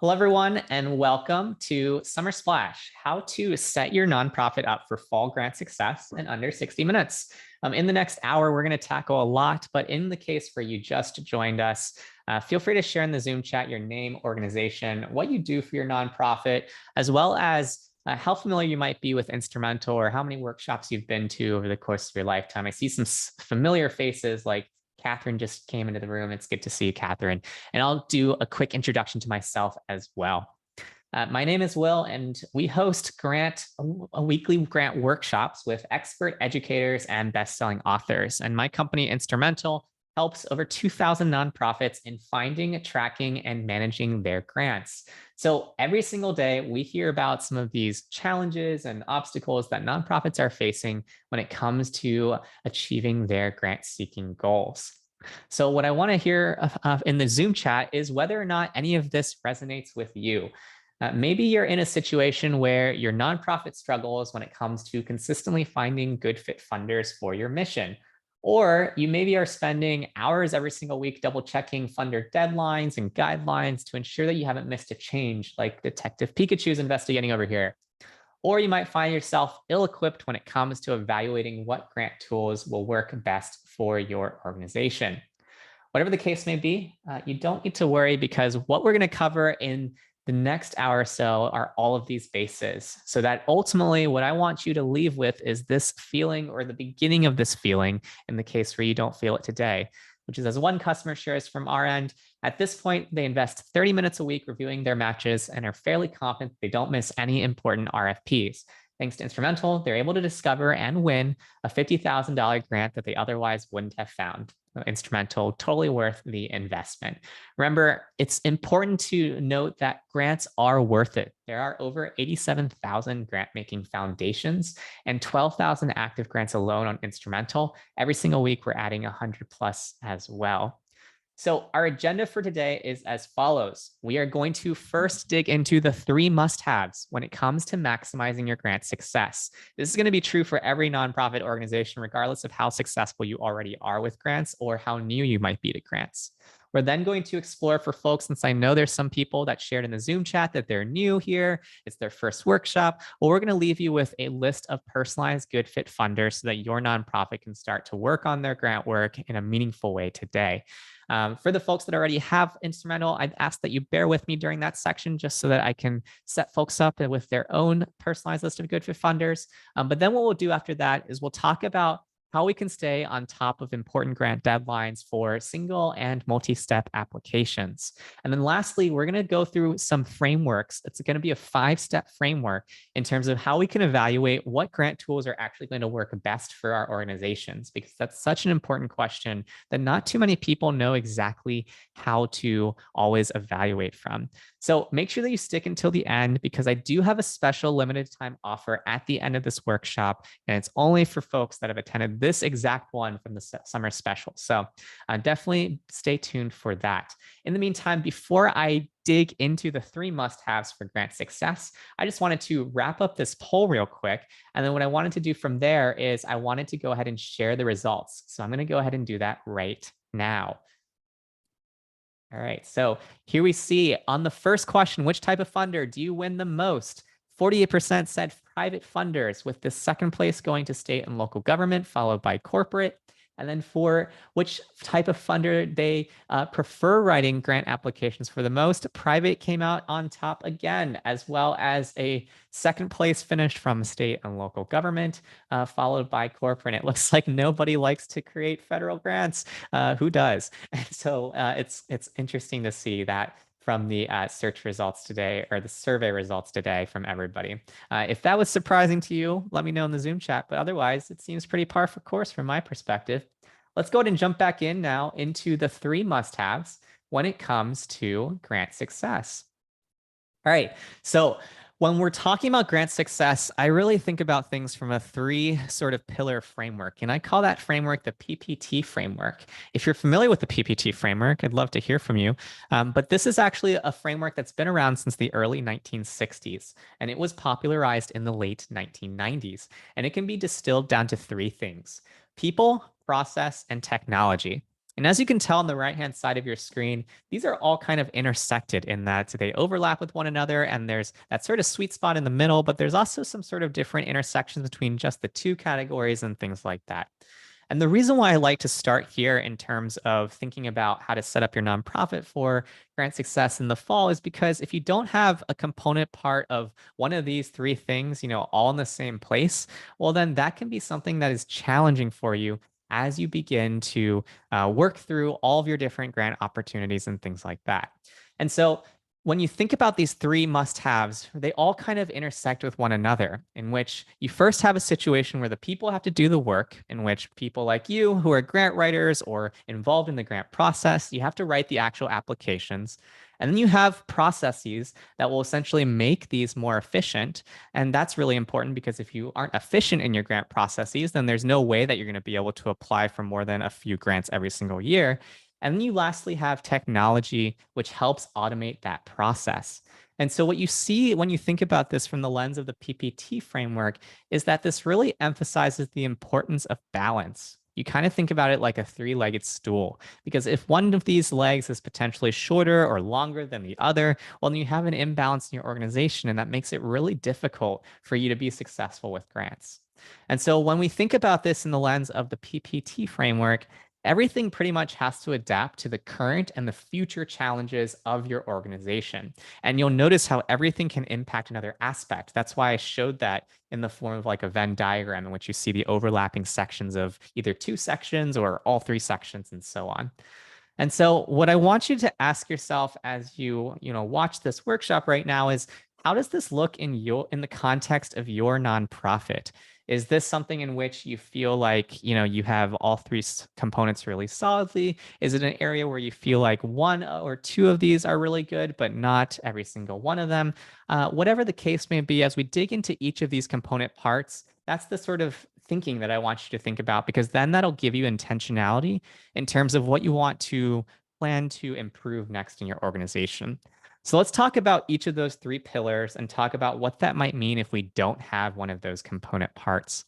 Hello, everyone, and welcome to Summer Splash, how to set your nonprofit up for fall grant success in under 60 minutes. In the next hour, we're going to tackle a lot, but in the case where you just joined us, feel free to share in the Zoom chat your name, organization, what you do for your nonprofit, as well as how familiar you might be with Instrumentl or how many workshops you've been to over the course of your lifetime. I see some familiar faces like Catherine just came into the room. It's good to see you, Catherine. And I'll do a quick introduction to myself as well. My name is Will, and we host weekly grant workshops with expert educators and best-selling authors. And my company, Instrumentl, helps over 2,000 nonprofits in finding, tracking, and managing their grants. So every single day, we hear about some of these challenges and obstacles that nonprofits are facing when it comes to achieving their grant-seeking goals. So what I want to hear in the Zoom chat is whether or not any of this resonates with you. Maybe you're in a situation where your nonprofit struggles when it comes to consistently finding good fit funders for your mission. Or you maybe are spending hours every single week double checking funder deadlines and guidelines to ensure that you haven't missed a change like Detective Pikachu's investigating over here. Or you might find yourself ill-equipped when it comes to evaluating what grant tools will work best for your organization. Whatever the case may be, you don't need to worry because what we're going to cover in the next hour or so are all of these bases. So that ultimately what I want you to leave with is this feeling or the beginning of this feeling in the case where you don't feel it today, which is as one customer shares from our end, at this point, they invest 30 minutes a week reviewing their matches and are fairly confident they don't miss any important RFPs. Thanks to Instrumentl, they're able to discover and win a $50,000 grant that they otherwise wouldn't have found. Instrumentl, totally worth the investment. Remember, it's important to note that grants are worth it. There are over 87,000 grant-making foundations and 12,000 active grants alone on Instrumentl. Every single week, we're adding 100 plus as well. So our agenda for today is as follows. We are going to first dig into the 3 must-haves when it comes to maximizing your grant success. This is going to be true for every nonprofit organization, regardless of how successful you already are with grants or how new you might be to grants. We're then going to explore for folks, since I know there's some people that shared in the Zoom chat that they're new here, it's their first workshop. Well, we're going to leave you with a list of personalized good fit funders so that your nonprofit can start to work on their grant work in a meaningful way today. For the folks that already have Instrumentl, I'd ask that you bear with me during that section just so that I can set folks up with their own personalized list of good fit funders. But then what we'll do after that is we'll talk about how we can stay on top of important grant deadlines for single and multi-step applications. And then lastly, we're going to go through some frameworks. It's going to be a 5-step framework in terms of how we can evaluate what grant tools are actually going to work best for our organizations, because that's such an important question that not too many people know exactly how to always evaluate from. So make sure that you stick until the end, because I do have a special limited time offer at the end of this workshop, and it's only for folks that have attended this exact one from the summer special. So definitely stay tuned for that. In the meantime, before I dig into the 3 must-haves for grant success, I just wanted to wrap up this poll real quick. And then what I wanted to do from there is I wanted to go ahead and share the results. So I'm going to go ahead and do that right now. All right, so here we see on the first question, which type of funder do you win the most? 48% said private funders, with the second place going to state and local government, followed by corporate. And then for which type of funder they prefer writing grant applications for the most, private came out on top again, as well as a second place finished from state and local government, followed by corporate. It looks like nobody likes to create federal grants. Who does? And so it's interesting to see that from the search results today, or the survey results today from everybody. If that was surprising to you, let me know in the Zoom chat, but otherwise it seems pretty par for course from my perspective. Let's go ahead and jump back in now into the 3 must-haves when it comes to grant success. All right, so when we're talking about grant success, I really think about things from a 3 sort of pillar framework, and I call that framework the PPT framework. If you're familiar with the PPT framework, I'd love to hear from you. But this is actually a framework that's been around since the early 1960s, and it was popularized in the late 1990s. And it can be distilled down to 3 things: people, process, and technology. And as you can tell on the right-hand side of your screen, these are all kind of intersected in that they overlap with one another, and there's that sort of sweet spot in the middle, but there's also some sort of different intersections between just the two categories and things like that. And the reason why I like to start here in terms of thinking about how to set up your nonprofit for grant success in the fall is because if you don't have a component part of one of these three things, all in the same place, well, then that can be something that is challenging for you as you begin to work through all of your different grant opportunities and things like that. And so when you think about these three must-haves, they all kind of intersect with one another, in which you first have a situation where the people have to do the work, in which people like you who are grant writers or involved in the grant process, you have to write the actual applications. And then you have processes that will essentially make these more efficient. And that's really important because if you aren't efficient in your grant processes, then there's no way that you're going to be able to apply for more than a few grants every single year. And then you lastly have technology, which helps automate that process. And so, what you see when you think about this from the lens of the PPT framework is that this really emphasizes the importance of balance. You kind of think about it like a three-legged stool, because if one of these legs is potentially shorter or longer than the other, well, then you have an imbalance in your organization, and that makes it really difficult for you to be successful with grants. And so, when we think about this in the lens of the PPT framework, everything pretty much has to adapt to the current and the future challenges of your organization. And you'll notice how everything can impact another aspect. That's why I showed that in the form of like a Venn diagram in which you see the overlapping sections of either two sections or all three sections and so on. And so what I want you to ask yourself as you watch this workshop right now is how does this look in the context of your nonprofit? Is this something in which you feel like, you have all three components really solidly? Is it an area where you feel like one or two of these are really good, but not every single one of them? Whatever the case may be, as we dig into each of these component parts, that's the sort of thinking that I want you to think about, because then that'll give you intentionality in terms of what you want to plan to improve next in your organization. So let's talk about each of those three pillars and talk about what that might mean if we don't have one of those component parts.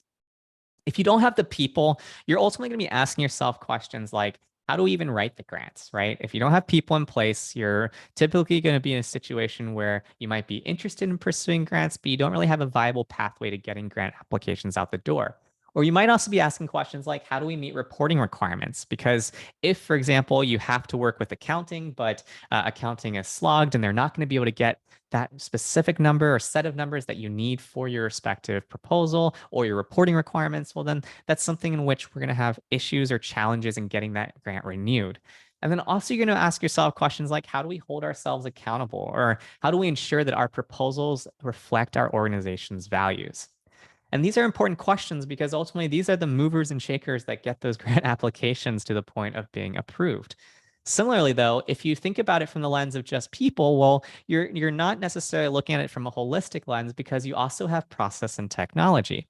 If you don't have the people, you're ultimately going to be asking yourself questions like, how do we even write the grants, right? If you don't have people in place, you're typically going to be in a situation where you might be interested in pursuing grants, but you don't really have a viable pathway to getting grant applications out the door. Or you might also be asking questions like, how do we meet reporting requirements? Because if, for example, you have to work with accounting, but accounting is slogged and they're not going to be able to get that specific number or set of numbers that you need for your respective proposal or your reporting requirements, well, then that's something in which we're going to have issues or challenges in getting that grant renewed. And then also, you're going to ask yourself questions like, how do we hold ourselves accountable? Or how do we ensure that our proposals reflect our organization's values? And these are important questions because ultimately these are the movers and shakers that get those grant applications to the point of being approved. Similarly, though, if you think about it from the lens of just people, well, you're not necessarily looking at it from a holistic lens because you also have process and technology.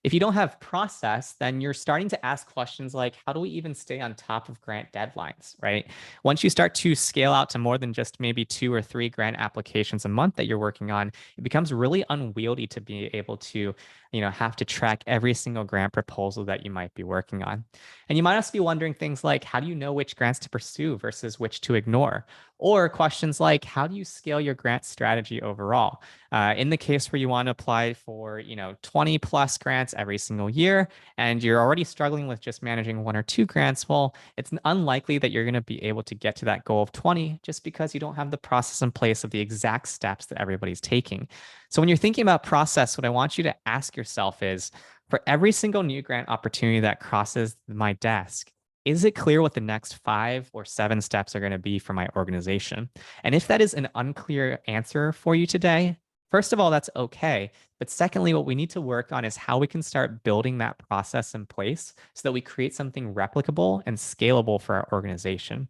If you don't have process, then you're starting to ask questions like, how do we even stay on top of grant deadlines, right? Once you start to scale out to more than just maybe 2 or 3 grant applications a month that you're working on, it becomes really unwieldy to be able to, have to track every single grant proposal that you might be working on. And you might also be wondering things like, how do you know which grants to pursue versus which to ignore? Or questions like, how do you scale your grant strategy overall? In the case where you want to apply for, 20 plus grants every single year, and you're already struggling with just managing 1 or 2 grants, well, it's unlikely that you're going to be able to get to that goal of 20 just because you don't have the process in place of the exact steps that everybody's taking. So when you're thinking about process, what I want you to ask yourself is, for every single new grant opportunity that crosses my desk, is it clear what the next 5 or 7 steps are going to be for my organization? And if that is an unclear answer for you today, first of all, that's okay. But secondly, what we need to work on is how we can start building that process in place so that we create something replicable and scalable for our organization.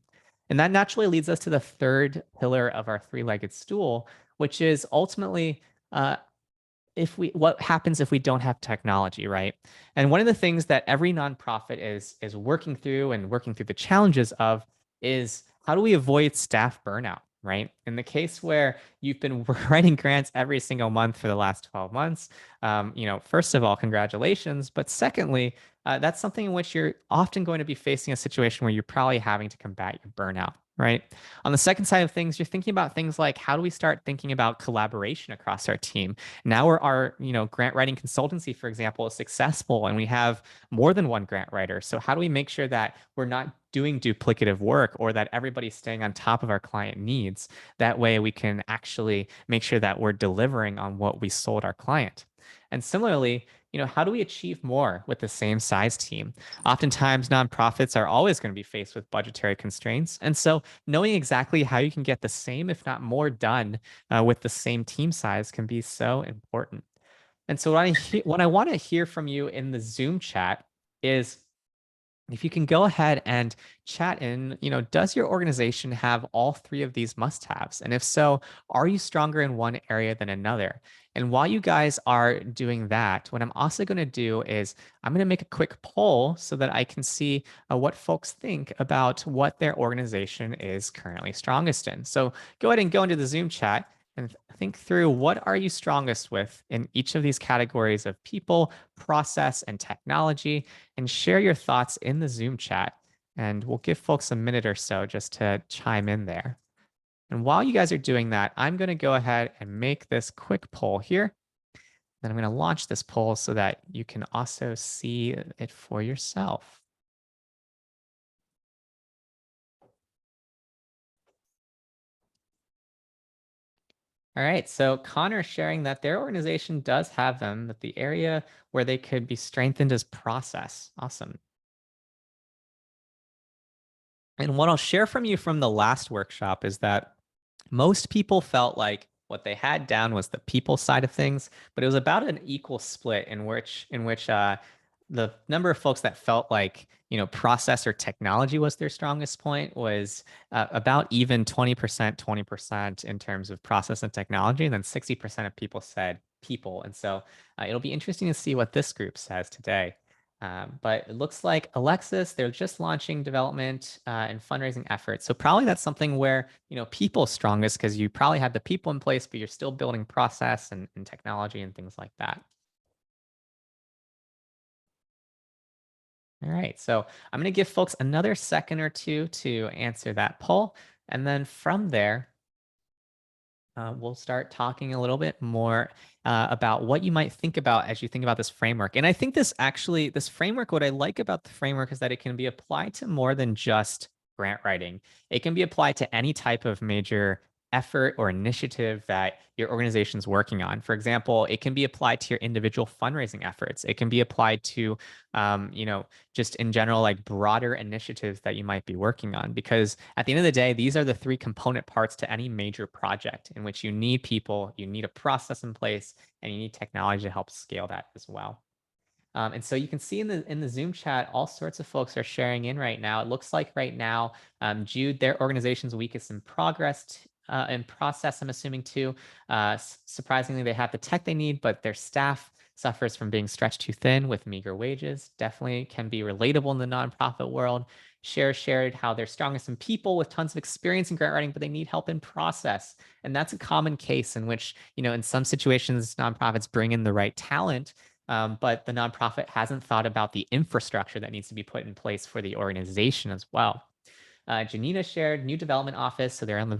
And that naturally leads us to the third pillar of our three-legged stool, which is ultimately uh, if we what happens if we don't have technology, right? And one of the things that every nonprofit is working through the challenges of is how do we avoid staff burnout, right? In the case where you've been writing grants every single month for the last 12 months, first of all, congratulations. But secondly, that's something in which you're often going to be facing a situation where you're probably having to combat your burnout, right? On the second side of things, you're thinking about things like how do we start thinking about collaboration across our team? Now our grant writing consultancy, for example, is successful and we have more than one grant writer. So how do we make sure that we're not doing duplicative work or that everybody's staying on top of our client needs? That way we can actually make sure that we're delivering on what we sold our client. And similarly, how do we achieve more with the same size team? Oftentimes, nonprofits are always going to be faced with budgetary constraints. And so, knowing exactly how you can get the same, if not more, done with the same team size can be so important. And so, what I want to hear from you in the Zoom chat is if you can go ahead and chat in, does your organization have all three of these must-haves? And if so, are you stronger in one area than another? And while you guys are doing that, what I'm also going to do is I'm going to make a quick poll so that I can see what folks think about what their organization is currently strongest in. So go ahead and go into the Zoom chat and think through what are you strongest with in each of these categories of people, process, and technology, and share your thoughts in the Zoom chat. And we'll give folks a minute or so just to chime in there. And while you guys are doing that, I'm going to go ahead and make this quick poll here. Then I'm going to launch this poll so that you can also see it for yourself. All right, so Connor sharing that their organization does have them, that the area where they could be strengthened is process. Awesome. And what I'll share from you from the last workshop is that most people felt like what they had down was the people side of things, but it was about an equal split in which the number of folks that felt like process or technology was their strongest point was about even 20%, 20% in terms of process and technology, and then 60% of people said people. And so it'll be interesting to see what this group says today. But it looks like Alexis, they're just launching development and fundraising efforts. So probably that's something where, people strongest because you probably have the people in place, but you're still building process and technology and things like that. All right, so I'm going to give folks another second or two to answer that poll. And then from there, we'll start talking a little bit more about what you might think about as you think about this framework. And I think this framework, what I like about the framework is that it can be applied to more than just grant writing. It can be applied to any type of major effort or initiative that your organization's working on. For example, it can be applied to your individual fundraising efforts. It can be applied to, just in general, like broader initiatives that you might be working on. Because at the end of the day, these are the three component parts to any major project in which you need people, you need a process in place, and you need technology to help scale that as well. And so you can see in the Zoom chat, all sorts of folks are sharing in right now. It looks like right now, Jude, their organization's weakest in progress in process, I'm assuming too. Surprisingly, they have the tech they need, but their staff suffers from being stretched too thin with meager wages. Definitely can be relatable in the nonprofit world. Shared how they're strongest in people with tons of experience in grant writing, but they need help in process. And that's a common case in which, in some situations, nonprofits bring in the right talent, but the nonprofit hasn't thought about the infrastructure that needs to be put in place for the organization as well. Janina shared new development office, so they're on the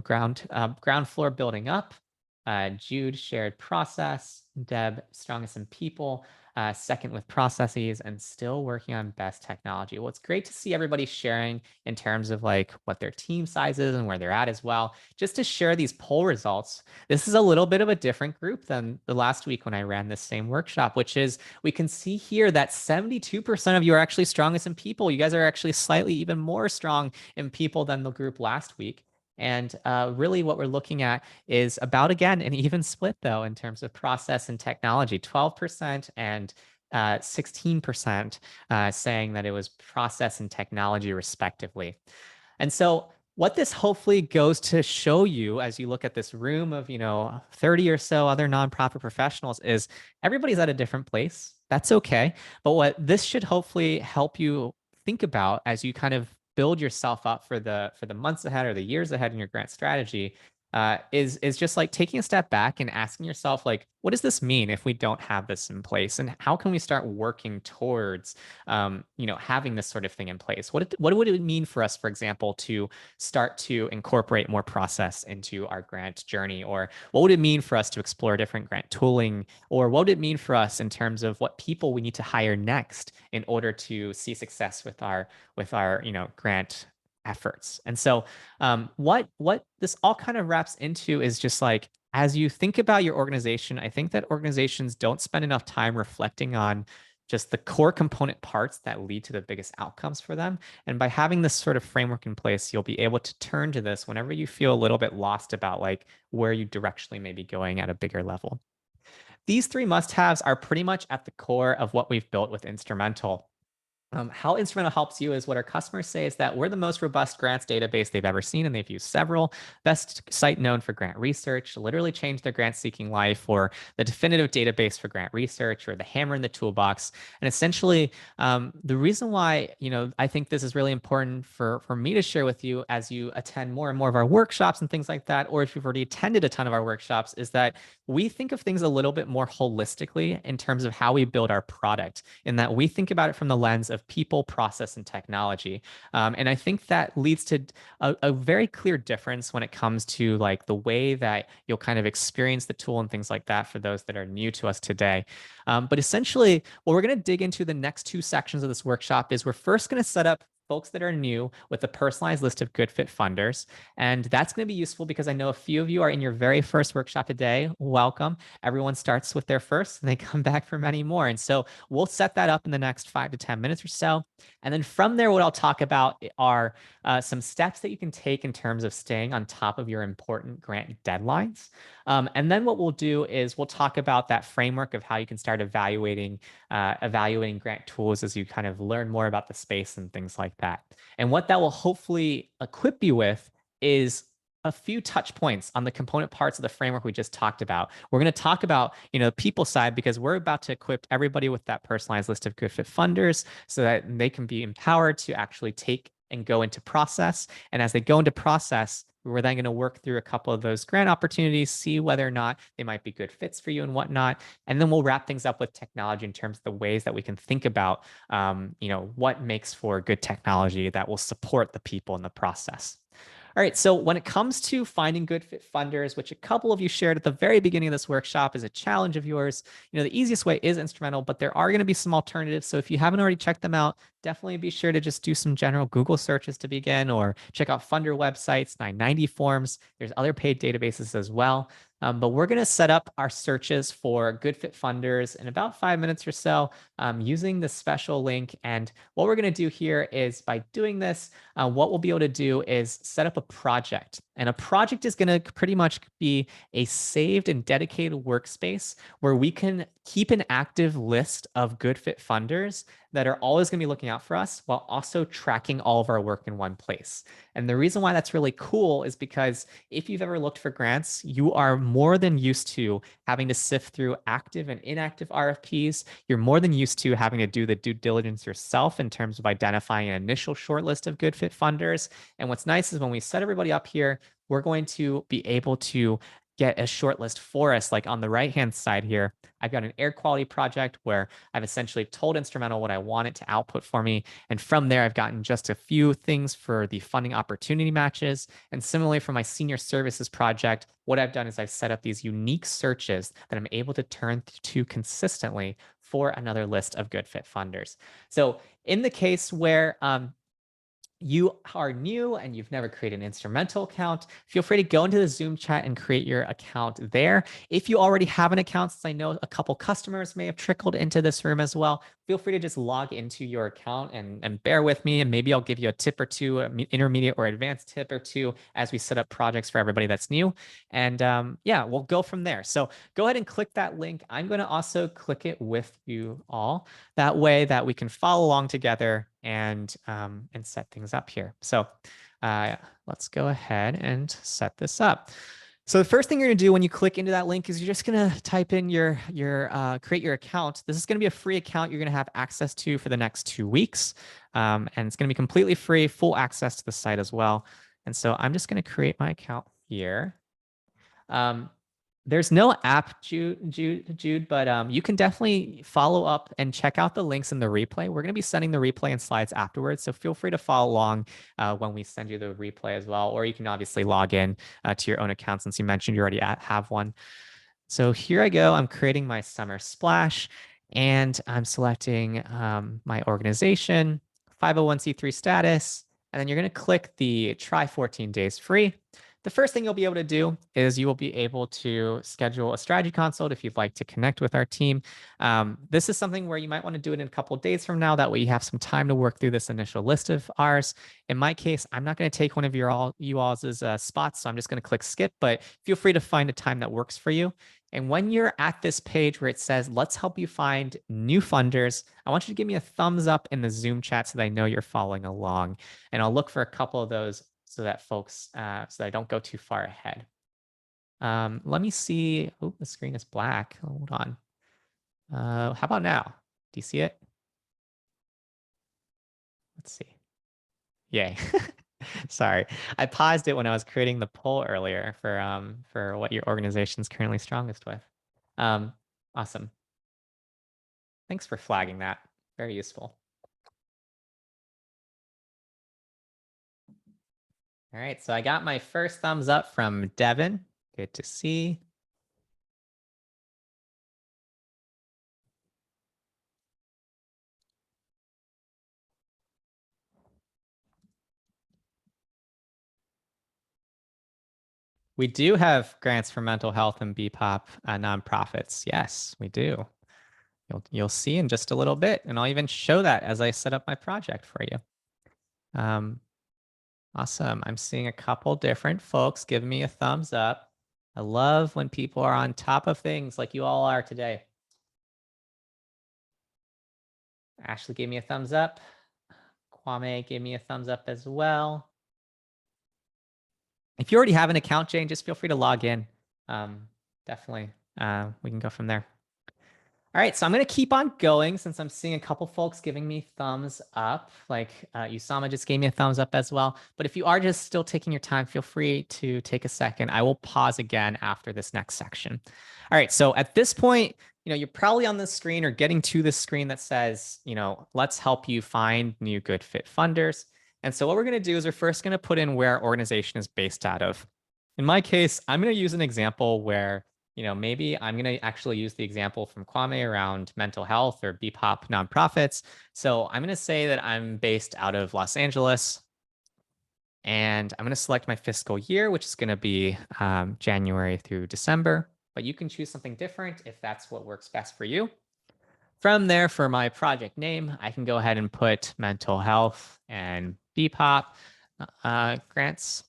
ground floor building up. Jude shared process. Deb, strongest in people, second with processes, and still working on best technology. Well, it's great to see everybody sharing in terms of like what their team size is and where they're at as well. Just to share these poll results, this is a little bit of a different group than the last week when I ran this same workshop, which is we can see here that 72% of you are actually strongest in people. You guys are actually slightly even more strong in people than the group last week. And really what we're looking at is about, again, an even split, though, in terms of process and technology, 12% and 16% saying that it was process and technology, respectively. And so what this hopefully goes to show you as you look at this room of 30 or so other nonprofit professionals is everybody's at a different place. That's okay. But what this should hopefully help you think about as you kind of build yourself up for the months ahead or the years ahead in your grant strategy is just like taking a step back and asking yourself, like, what does this mean if we don't have this in place, and how can we start working towards, having this sort of thing in place? What would it mean for us, for example, to start to incorporate more process into our grant journey, or what would it mean for us to explore different grant tooling, or what would it mean for us in terms of what people we need to hire next in order to see success with our grant efforts. And so what this all kind of wraps into is just like, as you think about your organization, I think that organizations don't spend enough time reflecting on just the core component parts that lead to the biggest outcomes for them. And by having this sort of framework in place, you'll be able to turn to this whenever you feel a little bit lost about like where you directionally may be going at a bigger level. These three must-haves are pretty much at the core of what we've built with Instrumentl. How Instrumentl helps you is what our customers say is that we're the most robust grants database they've ever seen, and they've used several. Best site known for grant research, literally changed their grant seeking life, or the definitive database for grant research, or the hammer in the toolbox. And essentially, the reason why I think this is really important for me to share with you as you attend more and more of our workshops and things like that, or if you've already attended a ton of our workshops, is that we think of things a little bit more holistically in terms of how we build our product, in that we think about it from the lens of people, process, and technology. And I think that leads to a very clear difference when it comes to like the way that you'll kind of experience the tool and things like that for those that are new to us today. But essentially, what we're going to dig into the next two sections of this workshop is we're first going to set up folks that are new with a personalized list of good fit funders. And that's going to be useful because I know a few of you are in your very first workshop today. Welcome. Everyone starts with their first and they come back for many more. And so we'll set that up in the next 5 to 10 minutes or so. And then from there, what I'll talk about are some steps that you can take in terms of staying on top of your important grant deadlines. And then what we'll do is we'll talk about that framework of how you can start evaluating grant tools as you kind of learn more about the space and things like that. And what that will hopefully equip you with is a few touch points on the component parts of the framework we just talked about. We're going to talk about, the people side, because we're about to equip everybody with that personalized list of good fit funders so that they can be empowered to actually take and go into process. And as they go into process, we're then going to work through a couple of those grant opportunities, see whether or not they might be good fits for you and whatnot. And then we'll wrap things up with technology in terms of the ways that we can think about, what makes for good technology that will support the people in the process. All right, so when it comes to finding good fit funders, which a couple of you shared at the very beginning of this workshop is a challenge of yours, the easiest way is Instrumentl, but there are going to be some alternatives. So if you haven't already checked them out, definitely be sure to just do some general Google searches to begin, or check out funder websites, 990 forms. There's other paid databases as well. But we're going to set up our searches for good fit funders in about 5 minutes or so using this special link. And what we're going to do here is, by doing this, what we'll be able to do is set up a project. And a project is going to pretty much be a saved and dedicated workspace where we can keep an active list of good fit funders that are always going to be looking out for us, while also tracking all of our work in one place. And the reason why that's really cool is because if you've ever looked for grants, you are more than used to having to sift through active and inactive RFPs. You're more than used to having to do the due diligence yourself in terms of identifying an initial shortlist of good fit funders. And what's nice is when we set everybody up here, we're going to be able to get a shortlist for us. Like on the right-hand side here, I've got an air quality project where I've essentially told Instrumentl what I want it to output for me. And from there, I've gotten just a few things for the funding opportunity matches. And similarly for my senior services project, what I've done is I've set up these unique searches that I'm able to turn to consistently for another list of good fit funders. So in the case where you are new and you've never created an Instrumentl account, feel free to go into the Zoom chat and create your account there. If you already have an account, since I know a couple customers may have trickled into this room as well, feel free to just log into your account and bear with me, and maybe I'll give you a tip or two, intermediate or advanced tip or two, as we set up projects for everybody that's new. And yeah, we'll go from there. So go ahead and click that link. I'm going to also click it with you all. That way that we can follow along together and set things up here. So let's go ahead and set this up. So the first thing you're going to do when you click into that link is you're just going to type in your create your account. This is going to be a free account you're going to have access to for the next 2 weeks. And it's going to be completely free, full access to the site as well. And so I'm just going to create my account here. There's no app, Jude, but you can definitely follow up and check out the links in the replay. We're going to be sending the replay and slides afterwards, so feel free to follow along when we send you the replay as well. Or you can obviously log in to your own account since you mentioned you already have one. So here I go. I'm creating my summer splash, and I'm selecting my organization, 501c3 status, and then you're going to click the try 14 days free. The first thing you'll be able to do is you will be able to schedule a strategy consult if you'd like to connect with our team. This is something where you might want to do it in a couple of days from now. That way you have some time to work through this initial list of ours. In my case, I'm not going to take one of you all's spots, so I'm just going to click skip, but feel free to find a time that works for you. And when you're at this page where it says, let's help you find new funders, I want you to give me a thumbs up in the Zoom chat so that I know you're following along. And I'll look for a couple of those so that folks, so that I don't go too far ahead. Let me see. Oh, the screen is black. Hold on. How about now? Do you see it? Let's see. Yay. Sorry, I paused it when I was creating the poll earlier for what your organization's currently strongest with. Awesome. Thanks for flagging that. Very useful. All right, so I got my first thumbs up from Devin. Good to see. We do have grants for mental health and BPOP nonprofits. Yes, we do. You'll see in just a little bit, and I'll even show that as I set up my project for you. Awesome. I'm seeing a couple different folks give me a thumbs up. I love when people are on top of things like you all are today. Ashley gave me a thumbs up. Kwame gave me a thumbs up as well. If you already have an account, Jane, just feel free to log in. Definitely, we can go from there. All right, so I'm going to keep on going since I'm seeing a couple folks giving me thumbs up, like Usama just gave me a thumbs up as well. But if you are just still taking your time, feel free to take a second. I will pause again after this next section. All right, so at this point, you're probably on the screen or getting to the screen that says, let's help you find new good fit funders. And so what we're going to do is we're first going to put in where our organization is based out of. In my case, I'm going to use an example where maybe I'm going to actually use the example from Kwame around mental health or BPOP nonprofits. So I'm going to say that I'm based out of Los Angeles. And I'm going to select my fiscal year, which is going to be January through December. But you can choose something different if that's what works best for you. From there, for my project name, I can go ahead and put mental health and BPOP grants.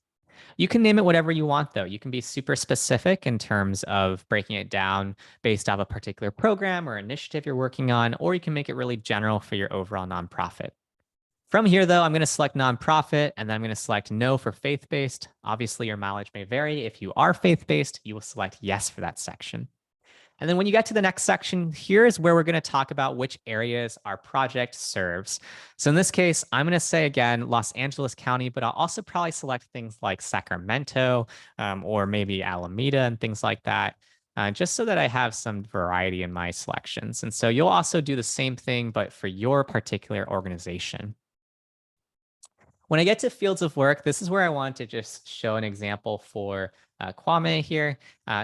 You can name it whatever you want, though. You can be super specific in terms of breaking it down based off a particular program or initiative you're working on, or you can make it really general for your overall nonprofit. From here, though, I'm going to select nonprofit, and then I'm going to select no for faith-based. Obviously, your mileage may vary. If you are faith-based, you will select yes for that section. And then when you get to the next section, here's where we're going to talk about which areas our project serves. So in this case, I'm going to say again, Los Angeles County, but I'll also probably select things like Sacramento or maybe Alameda and things like that, just so that I have some variety in my selections. And so you'll also do the same thing, but for your particular organization. When I get to fields of work, this is where I want to just show an example for Kwame here.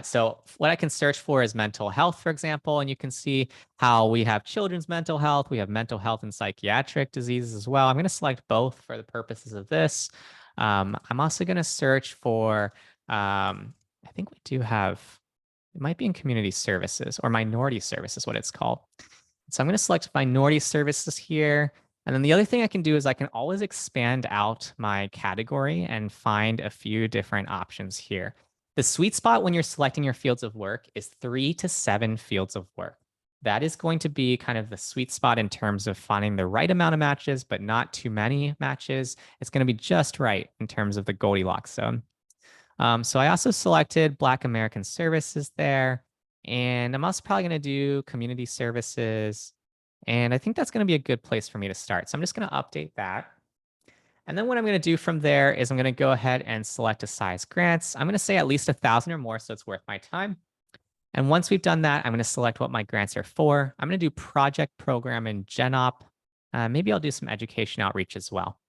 So what I can search for is mental health, for example, and you can see how we have children's mental health. We have mental health and psychiatric diseases as well. I'm going to select both for the purposes of this. I'm also going to search for, I think we do have, it might be in community services or minority services, what it's called. So I'm going to select minority services here. And then the other thing I can do is I can always expand out my category and find a few different options here. The sweet spot when you're selecting your fields of work is 3 to 7 fields of work. That is going to be kind of the sweet spot in terms of finding the right amount of matches, but not too many matches. It's going to be just right in terms of the Goldilocks zone. So I also selected Black American Services there. And I'm also probably going to do community services. And I think that's going to be a good place for me to start. So I'm just going to update that. And then what I'm going to do from there is I'm going to go ahead and select a size grants. I'm going to say at least 1,000 or more, so it's worth my time. And once we've done that, I'm going to select what my grants are for. I'm going to do project, program, and GenOp. Maybe I'll do some education outreach as well.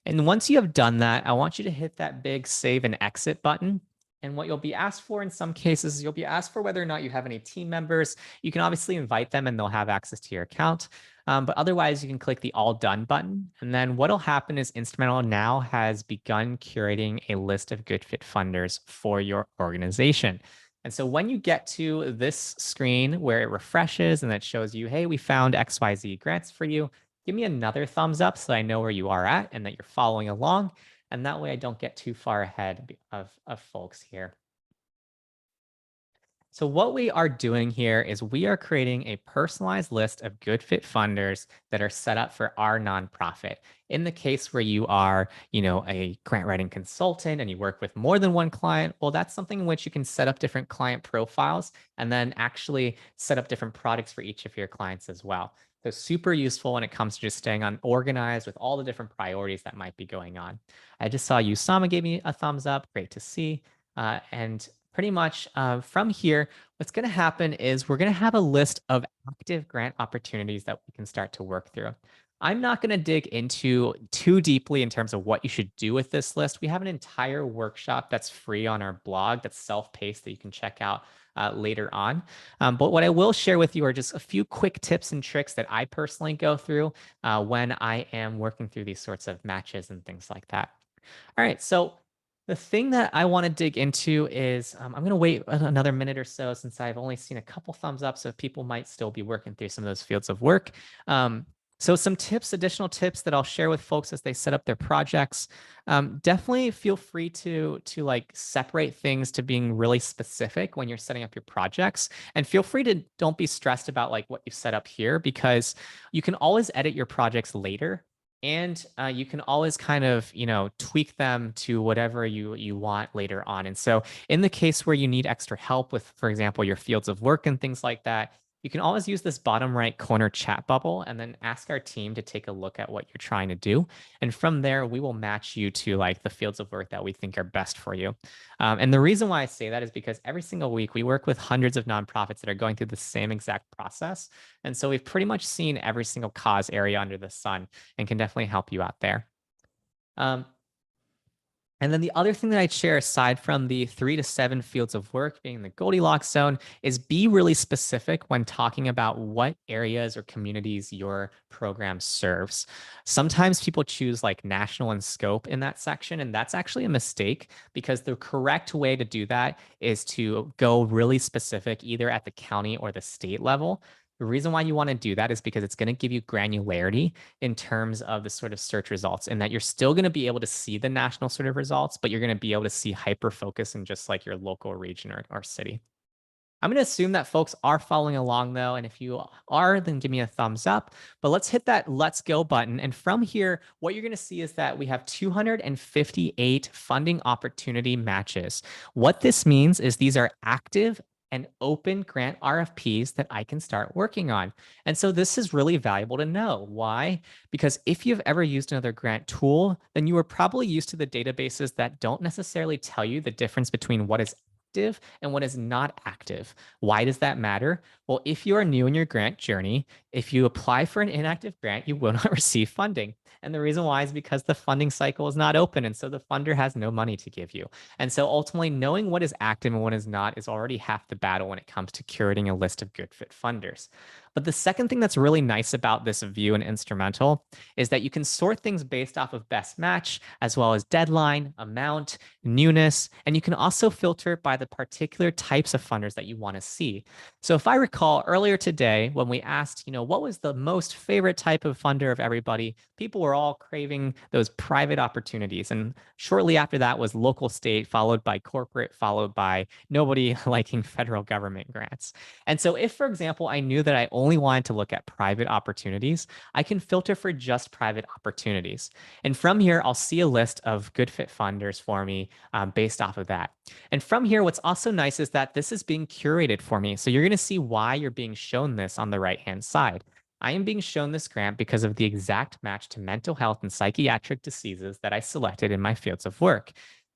And once you have done that, I want you to hit that big save and exit button. And what you'll be asked for in some cases, you'll be asked for whether or not you have any team members. You can obviously invite them and they'll have access to your account. But otherwise, you can click the all done button. And then what'll happen is Instrumentl now has begun curating a list of good fit funders for your organization. And so when you get to this screen where it refreshes and that shows you, hey, we found XYZ grants for you, give me another thumbs up so I know where you are at and that you're following along. And that way I don't get too far ahead of folks here. So what we are doing here is we are creating a personalized list of good fit funders that are set up for our nonprofit. In the case where you are, a grant writing consultant and you work with more than one client, well, that's something in which you can set up different client profiles and then actually set up different products for each of your clients as well. So super useful when it comes to just staying organized with all the different priorities that might be going on. I just saw Usama gave me a thumbs up. Great to see. And pretty much from here, what's going to happen is we're going to have a list of active grant opportunities that we can start to work through. I'm not going to dig into too deeply in terms of what you should do with this list. We have an entire workshop that's free on our blog that's self-paced that you can check out later on. But what I will share with you are just a few quick tips and tricks that I personally go through when I am working through these sorts of matches and things like that. All right, so the thing that I want to dig into is I'm going to wait another minute or so since I've only seen a couple thumbs up, so people might still be working through some of those fields of work. So some tips, additional tips that I'll share with folks as they set up their projects. Definitely feel free to like separate things to being really specific when you're setting up your projects, and feel free to don't be stressed about like what you set up here because you can always edit your projects later. And you can always kind of, tweak them to whatever you want later on. And so in the case where you need extra help with, for example, your fields of work and things like that, you can always use this bottom right corner chat bubble and then ask our team to take a look at what you're trying to do. And from there, we will match you to like the fields of work that we think are best for you. And the reason why I say that is because every single week we work with hundreds of nonprofits that are going through the same exact process. And so we've pretty much seen every single cause area under the sun and can definitely help you out there. And then the other thing that I'd share aside from the 3 to 7 fields of work being the Goldilocks zone is be really specific when talking about what areas or communities your program serves. Sometimes people choose like national in scope in that section, and that's actually a mistake because the correct way to do that is to go really specific either at the county or the state level. The reason why you want to do that is because it's going to give you granularity in terms of the sort of search results, and that you're still going to be able to see the national sort of results, but you're going to be able to see hyper focus in just like your local region or city. I'm going to assume that folks are following along though. And if you are, then give me a thumbs up. But let's hit that let's go button. And from here, what you're going to see is that we have 258 funding opportunity matches. What this means is these are active and open grant RFPs that I can start working on. And so this is really valuable to know. Why? Because if you've ever used another grant tool, then you are probably used to the databases that don't necessarily tell you the difference between what is active and what is not active. Why does that matter? Well, if you are new in your grant journey, if you apply for an inactive grant, you will not receive funding. And the reason why is because the funding cycle is not open. And so the funder has no money to give you. And so ultimately, knowing what is active and what is not is already half the battle when it comes to curating a list of good fit funders. But the second thing that's really nice about this view in Instrumentl is that you can sort things based off of best match, as well as deadline, amount, newness, and you can also filter by the particular types of funders that you want to see. So if I recall earlier today, when we asked, what was the most favorite type of funder of everybody, people were all craving those private opportunities. And shortly after that was local state, followed by corporate, followed by nobody liking federal government grants. And so if, for example, I knew that I only wanted to look at private opportunities, I can filter for just private opportunities. And from here, I'll see a list of good fit funders for me based off of that. And from here, what's also nice is that this is being curated for me. So you're going to see why you're being shown this on the right-hand side. I am being shown this grant because of the exact match to mental health and psychiatric diseases that I selected in my fields of work.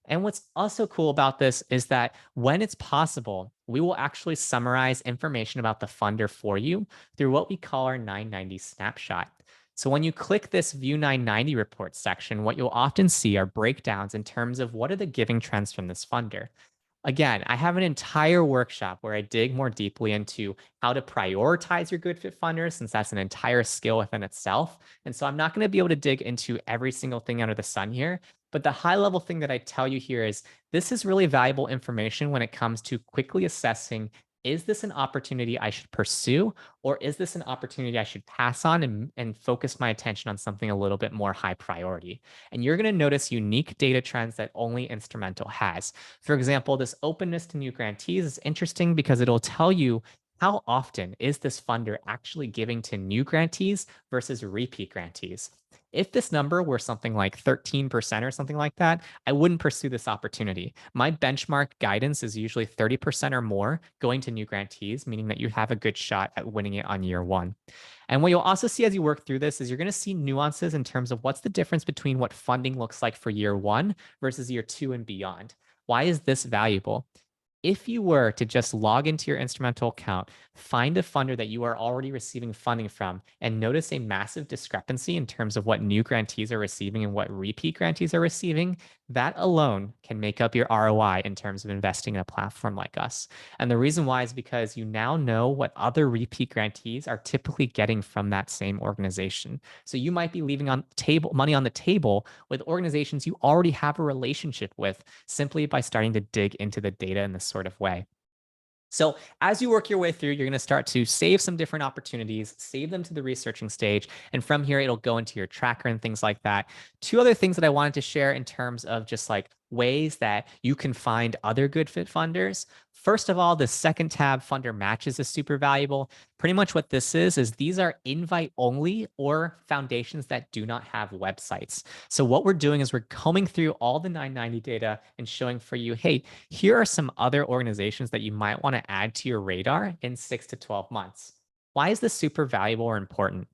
And what's also cool about this is that when it's possible, we will actually summarize information about the funder for you through what we call our 990 snapshot. So when you click this View 990 report section, what you'll often see are breakdowns in terms of what are the giving trends from this funder. Again, I have an entire workshop where I dig more deeply into how to prioritize your good fit funders, since that's an entire skill within itself. And so I'm not going to be able to dig into every single thing under the sun here. But the high level thing that I tell you here is this is really valuable information when it comes to quickly assessing, is this an opportunity I should pursue, or is this an opportunity I should pass on and focus my attention on something a little bit more high priority? And you're going to notice unique data trends that only Instrumentl has. For example, this openness to new grantees is interesting because it'll tell you how often is this funder actually giving to new grantees versus repeat grantees. If this number were something like 13% or something like that, I wouldn't pursue this opportunity. My benchmark guidance is usually 30% or more going to new grantees, meaning that you have a good shot at winning it on year one. And what you'll also see as you work through this is you're going to see nuances in terms of what's the difference between what funding looks like for year one versus year two and beyond. Why is this valuable? If you were to just log into your Instrumentl account, find a funder that you are already receiving funding from, and notice a massive discrepancy in terms of what new grantees are receiving and what repeat grantees are receiving, that alone can make up your ROI in terms of investing in a platform like us. And the reason why is because you now know what other repeat grantees are typically getting from that same organization. So you might be leaving money on the table with organizations you already have a relationship with simply by starting to dig into the data in this sort of way. So as you work your way through, you're going to start to save some different opportunities, save them to the researching stage. And from here, it'll go into your tracker and things like that. Two other things that I wanted to share in terms of just like ways that you can find other good fit funders. First of all, the second tab, funder matches, is super valuable. Pretty much what this is these are invite only or foundations that do not have websites. So what we're doing is we're combing through all the 990 data and showing for you, hey, here are some other organizations that you might want to add to your radar in 6 to 12 months. Why is this super valuable or important?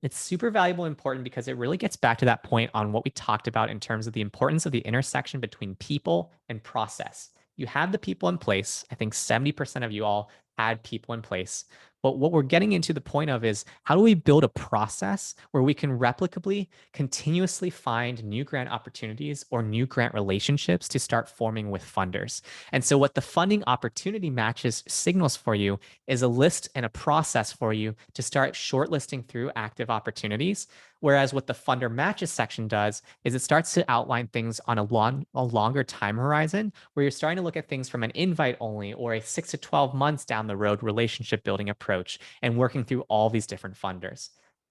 It's super valuable and important because it really gets back to that point on what we talked about in terms of the importance of the intersection between people and process. You have the people in place. I think 70% of you all had people in place. But what we're getting into the point of is how do we build a process where we can replicably, continuously find new grant opportunities or new grant relationships to start forming with funders? And so, what the funding opportunity matches signals for you is a list and a process for you to start shortlisting through active opportunities. Whereas what the funder matches section does is it starts to outline things on a longer time horizon where you're starting to look at things from an invite only or a 6 to 12 months down the road relationship building approach and working through all these different funders.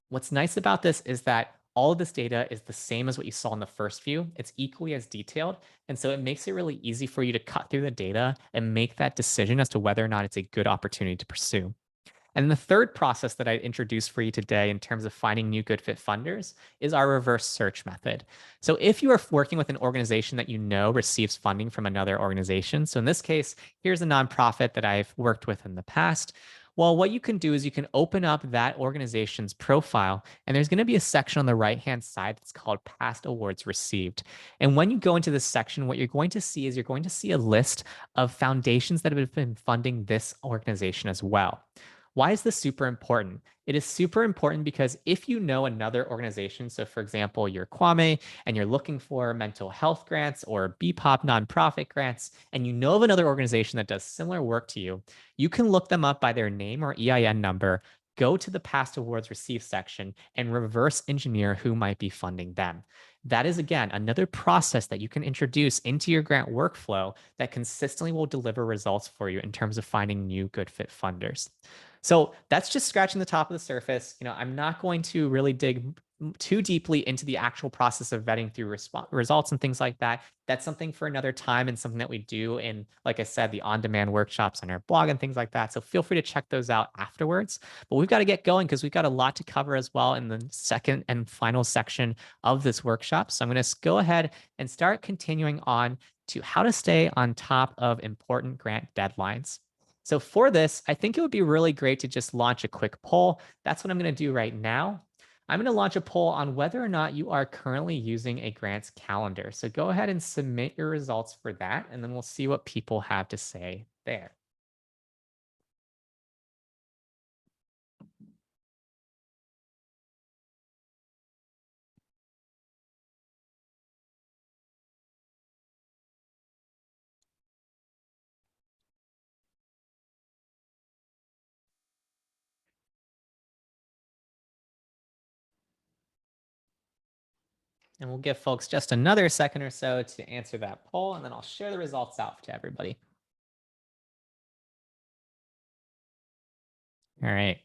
What's nice about this is that all of this data is the same as what you saw in the first view. It's equally as detailed. And so it makes it really easy for you to cut through the data and make that decision as to whether or not it's a good opportunity to pursue. And the third process that I introduced for you today in terms of finding new good fit funders is our reverse search method. So if you are working with an organization that you know receives funding from another organization, so in this case, here's a nonprofit that I've worked with in the past. Well, what you can do is you can open up that organization's profile, and there's going to be a section on the right-hand side that's called Past Awards Received. And when you go into this section, what you're going to see is you're going to see a list of foundations that have been funding this organization as well. Why is this super important? It is super important because if you know another organization, so for example, you're Kwame and you're looking for mental health grants or BPOP nonprofit grants, and you know of another organization that does similar work to you, you can look them up by their name or EIN number, go to the past awards received section, and reverse engineer who might be funding them. That is, again, another process that you can introduce into your grant workflow that consistently will deliver results for you in terms of finding new good fit funders. So that's just scratching the top of the surface. I'm not going to really dig too deeply into the actual process of vetting through results and things like that. That's something for another time and something that we do in, like I said, the on-demand workshops on our blog and things like that. So feel free to check those out afterwards. But we've got to get going because we've got a lot to cover as well in the second and final section of this workshop. So I'm going to go ahead and start continuing on to how to stay on top of important grant deadlines. So for this, I think it would be really great to just launch a quick poll. That's what I'm going to do right now. I'm going to launch a poll on whether or not you are currently using a grants calendar. So go ahead and submit your results for that, and then we'll see what people have to say there. And we'll give folks just another second or so to answer that poll, and then I'll share the results out to everybody. All right.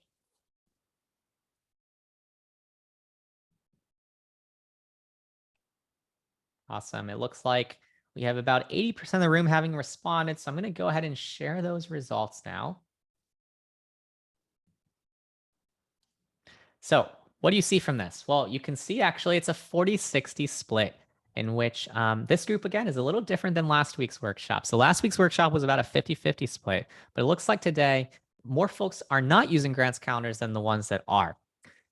Awesome. It looks like we have about 80% of the room having responded. So I'm going to go ahead and share those results now. So what do you see from this? Well, you can see actually it's a 40-60 split in which this group, again, is a little different than last week's workshop. So last week's workshop was about a 50-50 split, but it looks like today more folks are not using grants calendars than the ones that are.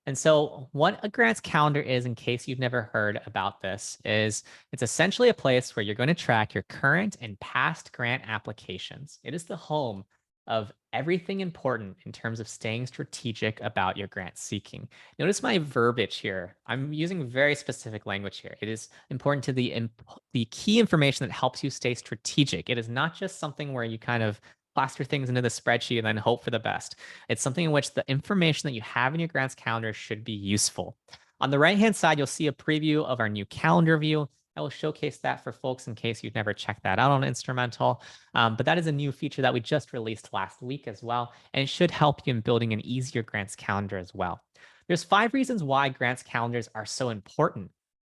And so, what a grants calendar is, in case you've never heard about this, is it's essentially a place where you're going to track your current and past grant applications. It is the home of everything important in terms of staying strategic about your grant seeking. Notice my verbiage here. I'm using very specific language here. It is important to the key information that helps you stay strategic. It is not just something where you kind of plaster things into the spreadsheet and then hope for the best. It's something in which the information that you have in your grants calendar should be useful. On the right-hand side, you'll see a preview of our new calendar view. I will showcase that for folks in case you've never checked that out on Instrumentl. But that is a new feature that we just released last week as well, and it should help you in building an easier grants calendar as well. There's 5 reasons why grants calendars are so important.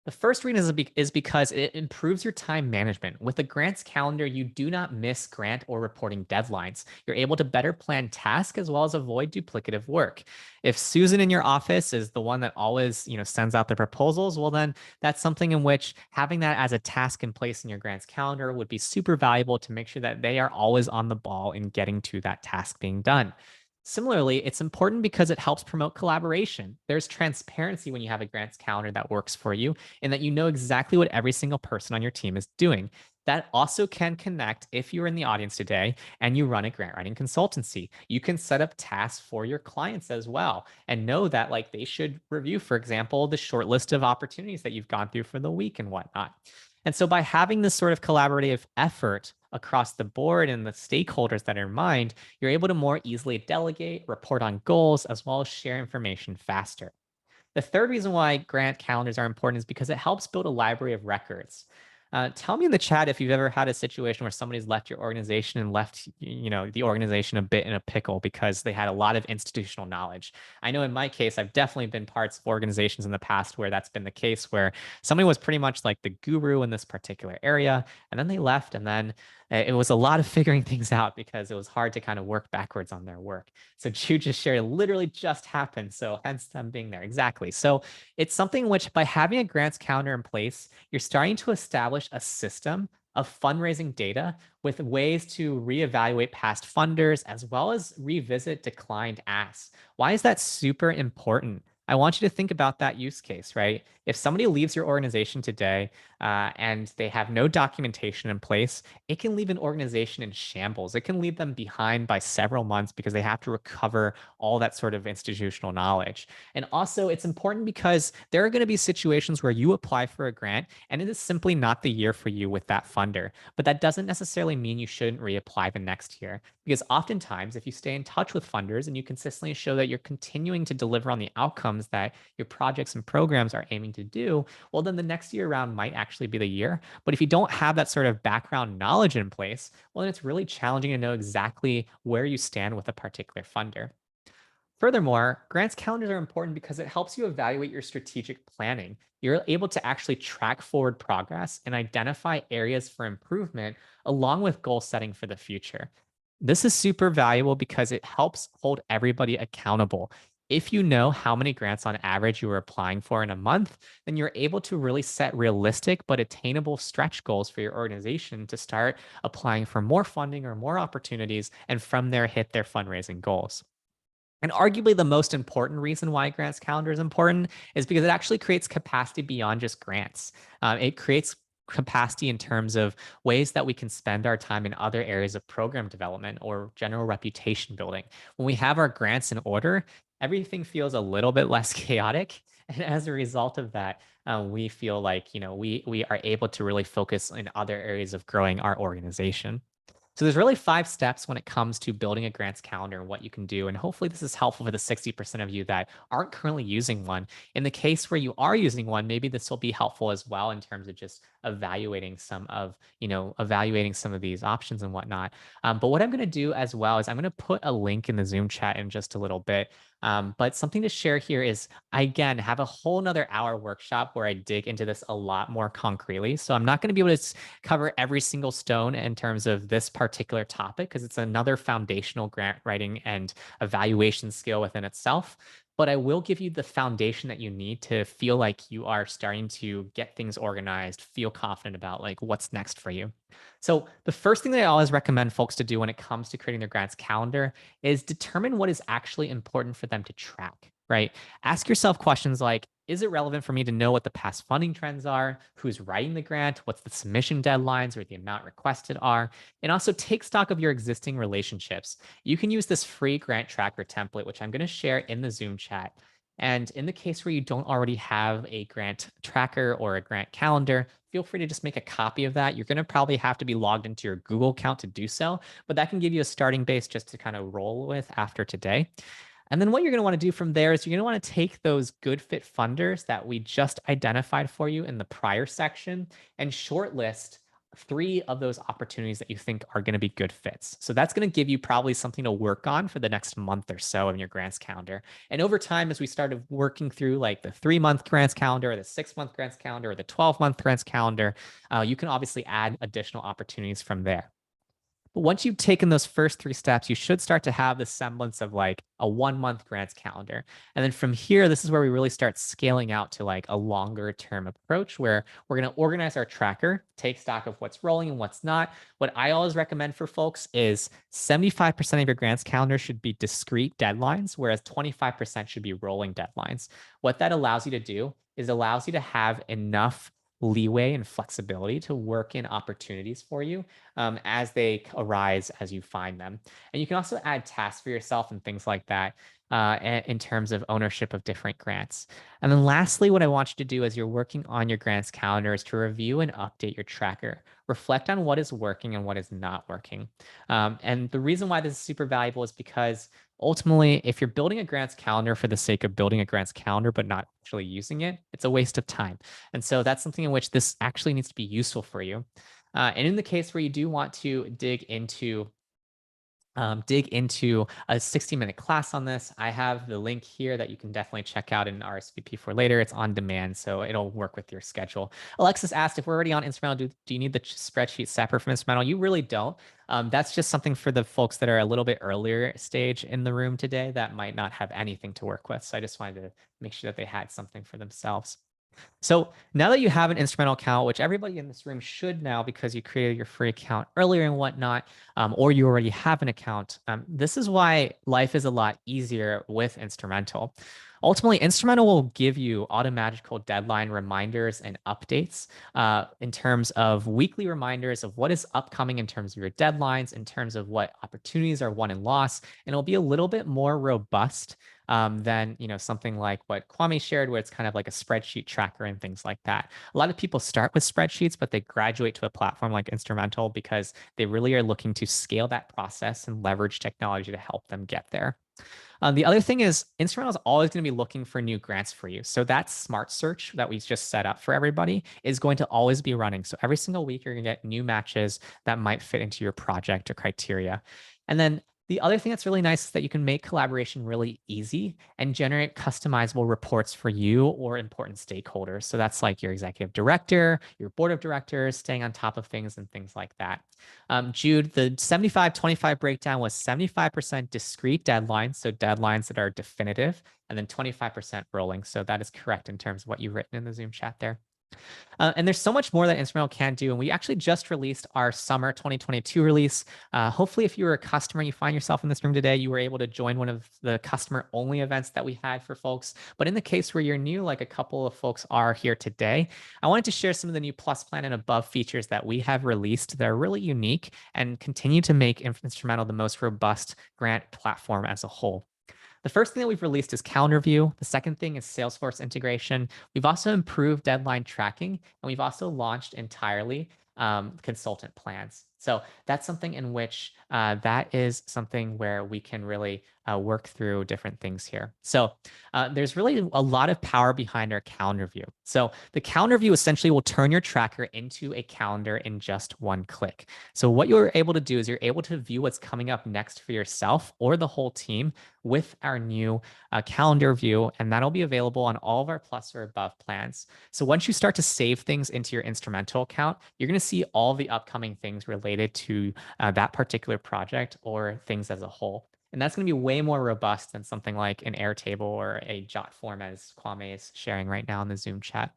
The first reason is because it improves your time management. With a grants calendar, you do not miss grant or reporting deadlines. You're able to better plan tasks as well as avoid duplicative work. If Susan in your office is the one that always, sends out the proposals, well then that's something in which having that as a task in place in your grants calendar would be super valuable to make sure that they are always on the ball in getting to that task being done. Similarly, it's important because it helps promote collaboration. There's transparency when you have a grants calendar that works for you and that you know exactly what every single person on your team is doing. That also can connect if you're in the audience today and you run a grant writing consultancy. You can set up tasks for your clients as well and know that like they should review, for example, the short list of opportunities that you've gone through for the week and whatnot. And so by having this sort of collaborative effort across the board and the stakeholders that are in mind, you're able to more easily delegate, report on goals, as well as share information faster. The third reason why grant calendars are important is because it helps build a library of records. Tell me in the chat if you've ever had a situation where somebody's left your organization and left, the organization a bit in a pickle because they had a lot of institutional knowledge. I know in my case, I've definitely been parts of organizations in the past where that's been the case, where somebody was pretty much like the guru in this particular area, and then they left, and then it was a lot of figuring things out because it was hard to kind of work backwards on their work. So Jude just shared literally just happened. So hence them being there. Exactly. So it's something which by having a grants calendar in place, you're starting to establish a system of fundraising data with ways to reevaluate past funders as well as revisit declined asks. Why is that super important? I want you to think about that use case, right? If somebody leaves your organization today and they have no documentation in place, it can leave an organization in shambles. It can leave them behind by several months because they have to recover all that sort of institutional knowledge. And also, it's important because there are going to be situations where you apply for a grant and it is simply not the year for you with that funder. But that doesn't necessarily mean you shouldn't reapply the next year. Because oftentimes, if you stay in touch with funders and you consistently show that you're continuing to deliver on the outcomes that your projects and programs are aiming to do, well, then the next year round might actually be the year. But if you don't have that sort of background knowledge in place, well, then it's really challenging to know exactly where you stand with a particular funder. Furthermore, grants calendars are important because it helps you evaluate your strategic planning. You're able to actually track forward progress and identify areas for improvement along with goal setting for the future. This is super valuable because it helps hold everybody accountable. If you know how many grants on average you are applying for in a month, then you're able to really set realistic but attainable stretch goals for your organization to start applying for more funding or more opportunities, and from there hit their fundraising goals. And arguably the most important reason why grants calendar is important is because it actually creates capacity beyond just grants. It creates capacity in terms of ways that we can spend our time in other areas of program development or general reputation building. When we have our grants in order, everything feels a little bit less chaotic. And as a result of that, we feel like we are able to really focus in other areas of growing our organization. So there's really 5 steps when it comes to building a grants calendar and what you can do. And hopefully this is helpful for the 60% of you that aren't currently using one. In the case where you are using one, maybe this will be helpful as well in terms of just evaluating some of these options and whatnot. But what I'm going to do as well is I'm going to put a link in the Zoom chat in just a little bit. But something to share here is I, again, have a whole nother hour workshop where I dig into this a lot more concretely. So I'm not going to be able to cover every single stone in terms of this particular topic because it's another foundational grant writing and evaluation skill within itself. But I will give you the foundation that you need to feel like you are starting to get things organized, feel confident about like what's next for you. So the first thing that I always recommend folks to do when it comes to creating their grants calendar is determine what is actually important for them to track, right? Ask yourself questions like, is it relevant for me to know what the past funding trends are, who's writing the grant, what's the submission deadlines or the amount requested are, and also take stock of your existing relationships. You can use this free grant tracker template, which I'm going to share in the Zoom chat. And in the case where you don't already have a grant tracker or a grant calendar, feel free to just make a copy of that. You're going to probably have to be logged into your Google account to do so, but that can give you a starting base just to kind of roll with after today. And then what you're going to want to do from there is you're going to want to take those good fit funders that we just identified for you in the prior section and shortlist 3 of those opportunities that you think are going to be good fits. So that's going to give you probably something to work on for the next month or so in your grants calendar. And over time, as we started working through like the 3-month grants calendar, or the 6-month grants calendar, or the 12-month grants calendar, you can obviously add additional opportunities from there. But once you've taken those first 3 steps, you should start to have the semblance of like a 1-month grants calendar. And then from here, this is where we really start scaling out to like a longer term approach where we're going to organize our tracker, take stock of what's rolling and what's not. What I always recommend for folks is 75% of your grants calendar should be discrete deadlines, whereas 25% should be rolling deadlines. What that allows you to do is allows you to have enough leeway and flexibility to work in opportunities for you as they arise as you find them. And you can also add tasks for yourself and things like that in terms of ownership of different grants. And then lastly, what I want you to do as you're working on your grants calendar is to review and update your tracker. Reflect on what is working and what is not working. And the reason why this is super valuable is because ultimately, if you're building a grants calendar for the sake of building a grants calendar, but not actually using it, it's a waste of time. And so that's something in which this actually needs to be useful for you. And in the case where you do want to dig into a 60-minute class on this, I have the link here that you can definitely check out and RSVP for later. It's on demand, so it'll work with your schedule. Alexis asked if we're already on Instrumentl, do you need the spreadsheet separate from Instrumentl? You really don't. That's just something for the folks that are a little bit earlier stage in the room today that might not have anything to work with. So I just wanted to make sure that they had something for themselves. So now that you have an Instrumentl account, which everybody in this room should now because you created your free account earlier and whatnot, or you already have an account, this is why life is a lot easier with Instrumentl. Ultimately, Instrumentl will give you automatical deadline reminders and updates in terms of weekly reminders of what is upcoming in terms of your deadlines, in terms of what opportunities are won and lost, and it'll be a little bit more robust than something like what Kwame shared, where it's kind of like a spreadsheet tracker and things like that. A lot of people start with spreadsheets, but they graduate to a platform like Instrumentl because they really are looking to scale that process and leverage technology to help them get there. The other thing is Instrumentl is always going to be looking for new grants for you. So that smart search that we just set up for everybody is going to always be running. So every single week, you're going to get new matches that might fit into your project or criteria. And then The other thing that's really nice is that you can make collaboration really easy and generate customizable reports for you or important stakeholders. So that's like your executive director, your board of directors, staying on top of things and things like that. Jude, the 75-25 breakdown was 75% discrete deadlines, so deadlines that are definitive, and then 25% rolling. So that is correct in terms of what you've written in the Zoom chat there. And there's so much more that Instrumentl can do. And we actually just released our summer 2022 release. Hopefully, if you were a customer, you find yourself in this room today, you were able to join one of the customer only events that we had for folks. But in the case where you're new, like a couple of folks are here today, I wanted to share some of the new Plus Plan and above features that we have released that are really unique and continue to make Instrumentl the most robust grant platform as a whole. The first thing that we've released is calendar view. The second thing is Salesforce integration. We've also improved deadline tracking, and we've also launched entirely consultant plans. So that's something in which that is something where we can really work through different things here. So there's really a lot of power behind our calendar view. So the calendar view essentially will turn your tracker into a calendar in just one click. So what you're able to do is you're able to view what's coming up next for yourself or the whole team with our new calendar view, and that'll be available on all of our plus or above plans. So once you start to save things into your Instrumentl account, you're going to see all the upcoming things related to that particular project or things as a whole. And that's going to be way more robust than something like an Airtable or a Jot form as Kwame is sharing right now in the Zoom chat.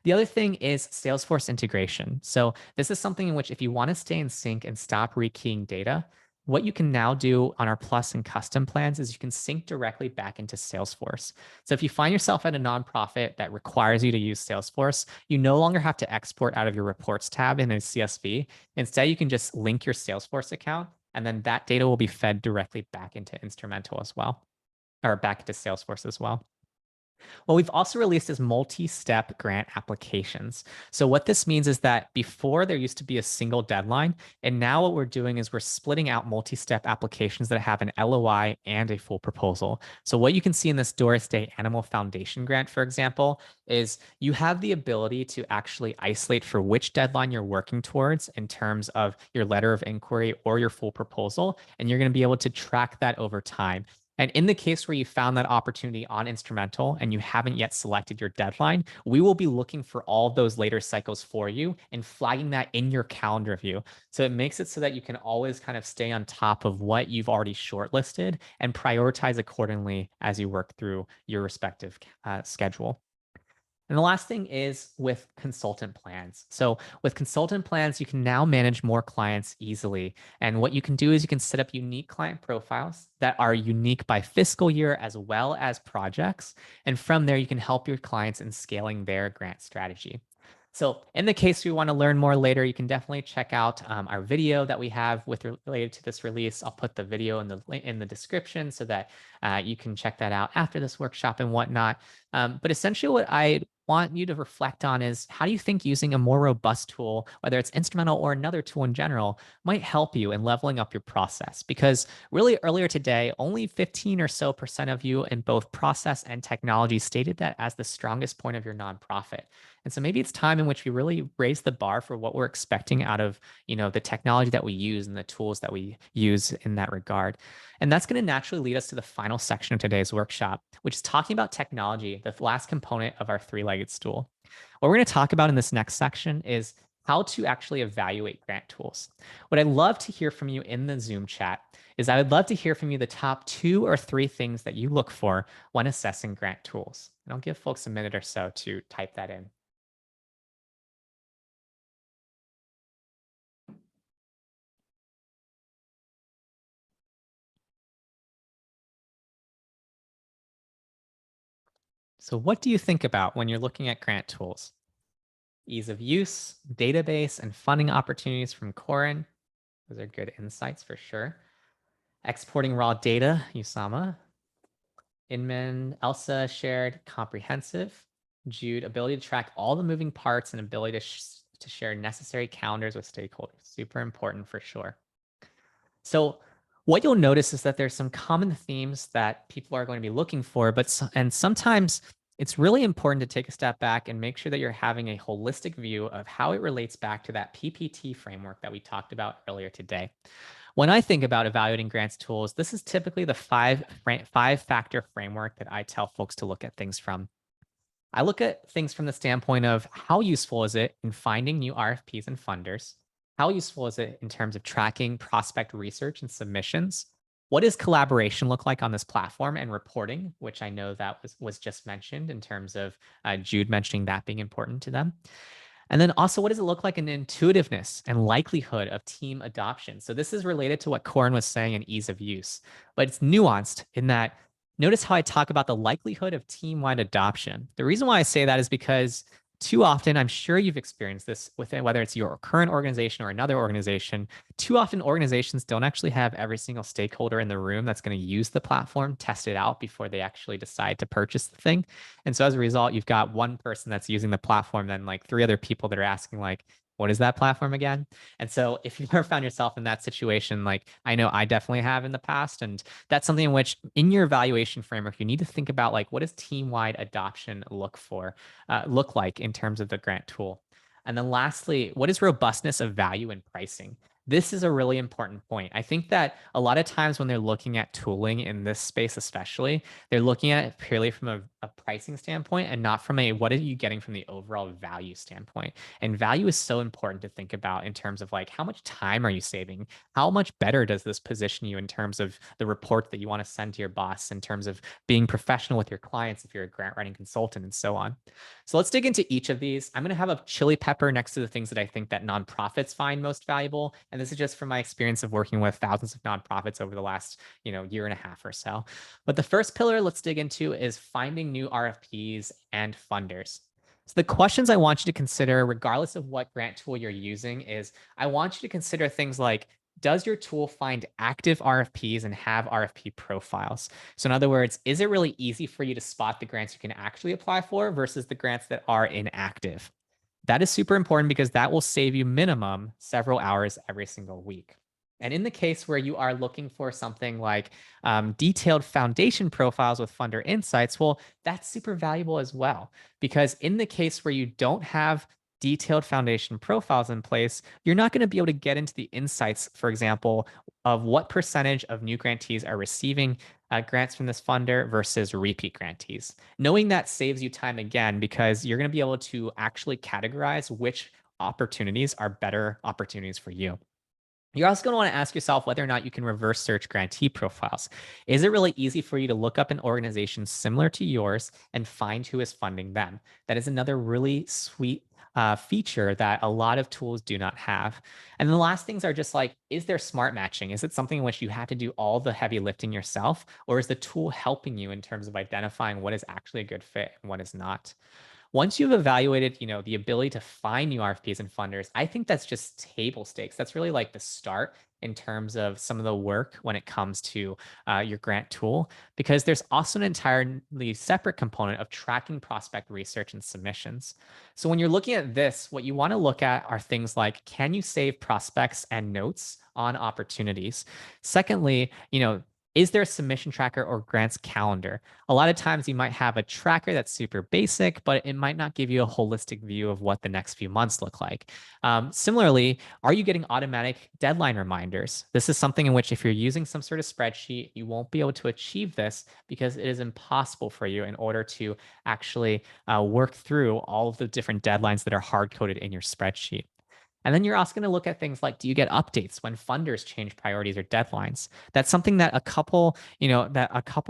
The other thing is Salesforce integration. So this is something in which if you want to stay in sync and stop rekeying data, what you can now do on our plus and custom plans is you can sync directly back into Salesforce. So if you find yourself at a nonprofit that requires you to use Salesforce, you no longer have to export out of your reports tab in a CSV. Instead, you can just link your Salesforce account, and then that data will be fed directly back into Instrumentl as well, or back into Salesforce as well. What we've also released is multi-step grant applications. So what this means is that before there used to be a single deadline, and now what we're doing is we're splitting out multi-step applications that have an LOI and a full proposal. So what you can see in this Doris Day Animal Foundation grant, for example, is you have the ability to actually isolate for which deadline you're working towards in terms of your letter of inquiry or your full proposal, and you're going to be able to track that over time. And in the case where you found that opportunity on Instrumentl and you haven't yet selected your deadline, we will be looking for all those later cycles for you and flagging that in your calendar view. So it makes it so that you can always kind of stay on top of what you've already shortlisted and prioritize accordingly as you work through your respective schedule. And the last thing is with consultant plans. So with consultant plans, you can now manage more clients easily. And what you can do is you can set up unique client profiles that are unique by fiscal year as well as projects. And from there, you can help your clients in scaling their grant strategy. So in the case you want to learn more later, you can definitely check out our video that we have related to this release. I'll put the video in the description so that you can check that out after this workshop and whatnot. But essentially what I want you to reflect on is how do you think using a more robust tool, whether it's Instrumentl or another tool in general, might help you in leveling up your process? Because really earlier today, only 15 or so % of you in both process and technology stated that as the strongest point of your nonprofit. And so maybe it's time in which we really raise the bar for what we're expecting out of, the technology that we use and the tools that we use in that regard. And that's going to naturally lead us to the final section of today's workshop, which is talking about technology, the last component of our three-legged stool. What we're going to talk about in this next section is how to actually evaluate grant tools. What I'd love to hear from you in the Zoom chat is I would love to hear from you the top 2 or 3 things that you look for when assessing grant tools. And I'll give folks a minute or so to type that in. So what do you think about when you're looking at grant tools? Ease of use, database, and funding opportunities from Corin. Those are good insights for sure. Exporting raw data, Usama. Inman, Elsa shared comprehensive. Jude, ability to track all the moving parts and ability to share necessary calendars with stakeholders. Super important for sure. So what you'll notice is that there's some common themes that people are going to be looking for, and sometimes it's really important to take a step back and make sure that you're having a holistic view of how it relates back to that PPT framework that we talked about earlier today. When I think about evaluating grants tools, this is typically the five-factor framework that I tell folks to look at things from. I look at things from the standpoint of how useful is it in finding new RFPs and funders? How useful is it in terms of tracking prospect research and submissions? What does collaboration look like on this platform and reporting, which I know that was just mentioned in terms of Jude mentioning that being important to them. And then also, what does it look like in intuitiveness and likelihood of team adoption? So this is related to what Corin was saying in ease of use, but it's nuanced in that notice how I talk about the likelihood of team-wide adoption. The reason why I say that is because too often, I'm sure you've experienced this within whether it's your current organization or another organization. Too often, organizations don't actually have every single stakeholder in the room that's going to use the platform, test it out before they actually decide to purchase the thing. And so as a result, you've got one person that's using the platform, then like three other people that are asking like, what is that platform again? And so if you've ever found yourself in that situation, like I know I definitely have in the past, and that's something in which in your evaluation framework, you need to think about like, what does team-wide adoption look like in terms of the grant tool? And then lastly, what is robustness of value and pricing? This is a really important point. I think that a lot of times when they're looking at tooling in this space, especially, they're looking at it purely from a pricing standpoint and not from a what are you getting from the overall value standpoint. And value is so important to think about in terms of like how much time are you saving? How much better does this position you in terms of the report that you want to send to your boss, in terms of being professional with your clients if you're a grant writing consultant and so on. So let's dig into each of these. I'm going to have a chili pepper next to the things that I think that nonprofits find most valuable. And this is just from my experience of working with thousands of nonprofits over the last, year and a half or so. But the first pillar let's dig into is finding new RFPs and funders. So the questions I want you to consider, regardless of what grant tool you're using, is I want you to consider things like, does your tool find active RFPs and have RFP profiles? So in other words, is it really easy for you to spot the grants you can actually apply for versus the grants that are inactive? That is super important because that will save you minimum several hours every single week. And in the case where you are looking for something like detailed foundation profiles with funder insights, well, that's super valuable as well. Because in the case where you don't have detailed foundation profiles in place, you're not going to be able to get into the insights, for example, of what percentage of new grantees are receiving grants from this funder versus repeat grantees. Knowing that saves you time again because you're going to be able to actually categorize which opportunities are better opportunities for you. You're also going to want to ask yourself whether or not you can reverse search grantee profiles. Is it really easy for you to look up an organization similar to yours and find who is funding them? That is another really sweet feature that a lot of tools do not have. And the last things are just like, is there smart matching? Is it something in which you have to do all the heavy lifting yourself? Or is the tool helping you in terms of identifying what is actually a good fit and what is not? Once you've evaluated, the ability to find new RFPs and funders, I think that's just table stakes. That's really like the start in terms of some of the work when it comes to your grant tool, because there's also an entirely separate component of tracking prospect research and submissions. So when you're looking at this, what you want to look at are things like, can you save prospects and notes on opportunities? Secondly, is there a submission tracker or grants calendar? A lot of times you might have a tracker that's super basic, but it might not give you a holistic view of what the next few months look like. Similarly, are you getting automatic deadline reminders? This is something in which if you're using some sort of spreadsheet, you won't be able to achieve this because it is impossible for you in order to actually work through all of the different deadlines that are hard coded in your spreadsheet. And then you're also going to look at things like, do you get updates when funders change priorities or deadlines? That's something that a couple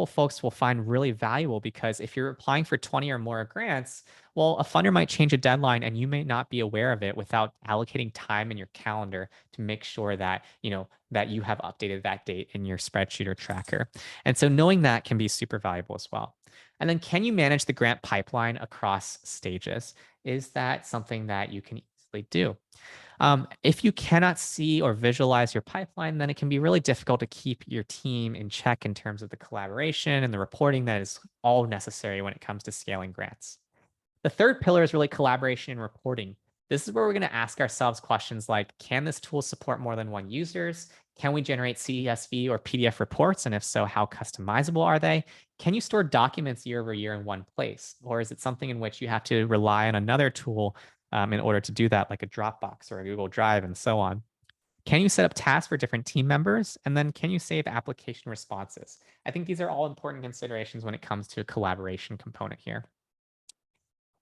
folks will find really valuable, because if you're applying for 20 or more grants, well, a funder might change a deadline and you may not be aware of it without allocating time in your calendar to make sure that you have updated that date in your spreadsheet or tracker. And so knowing that can be super valuable as well. And then can you manage the grant pipeline across stages? Is that something that you can easily do? If you cannot see or visualize your pipeline, then it can be really difficult to keep your team in check in terms of the collaboration and the reporting that is all necessary when it comes to scaling grants. The third pillar is really collaboration and reporting. This is where we're going to ask ourselves questions like, can this tool support more than one users? Can we generate CSV or PDF reports? And if so, how customizable are they? Can you store documents year over year in one place? Or is it something in which you have to rely on another tool in order to do that, like a Dropbox or a Google Drive and so on? Can you set up tasks for different team members? And then can you save application responses? I think these are all important considerations when it comes to a collaboration component here.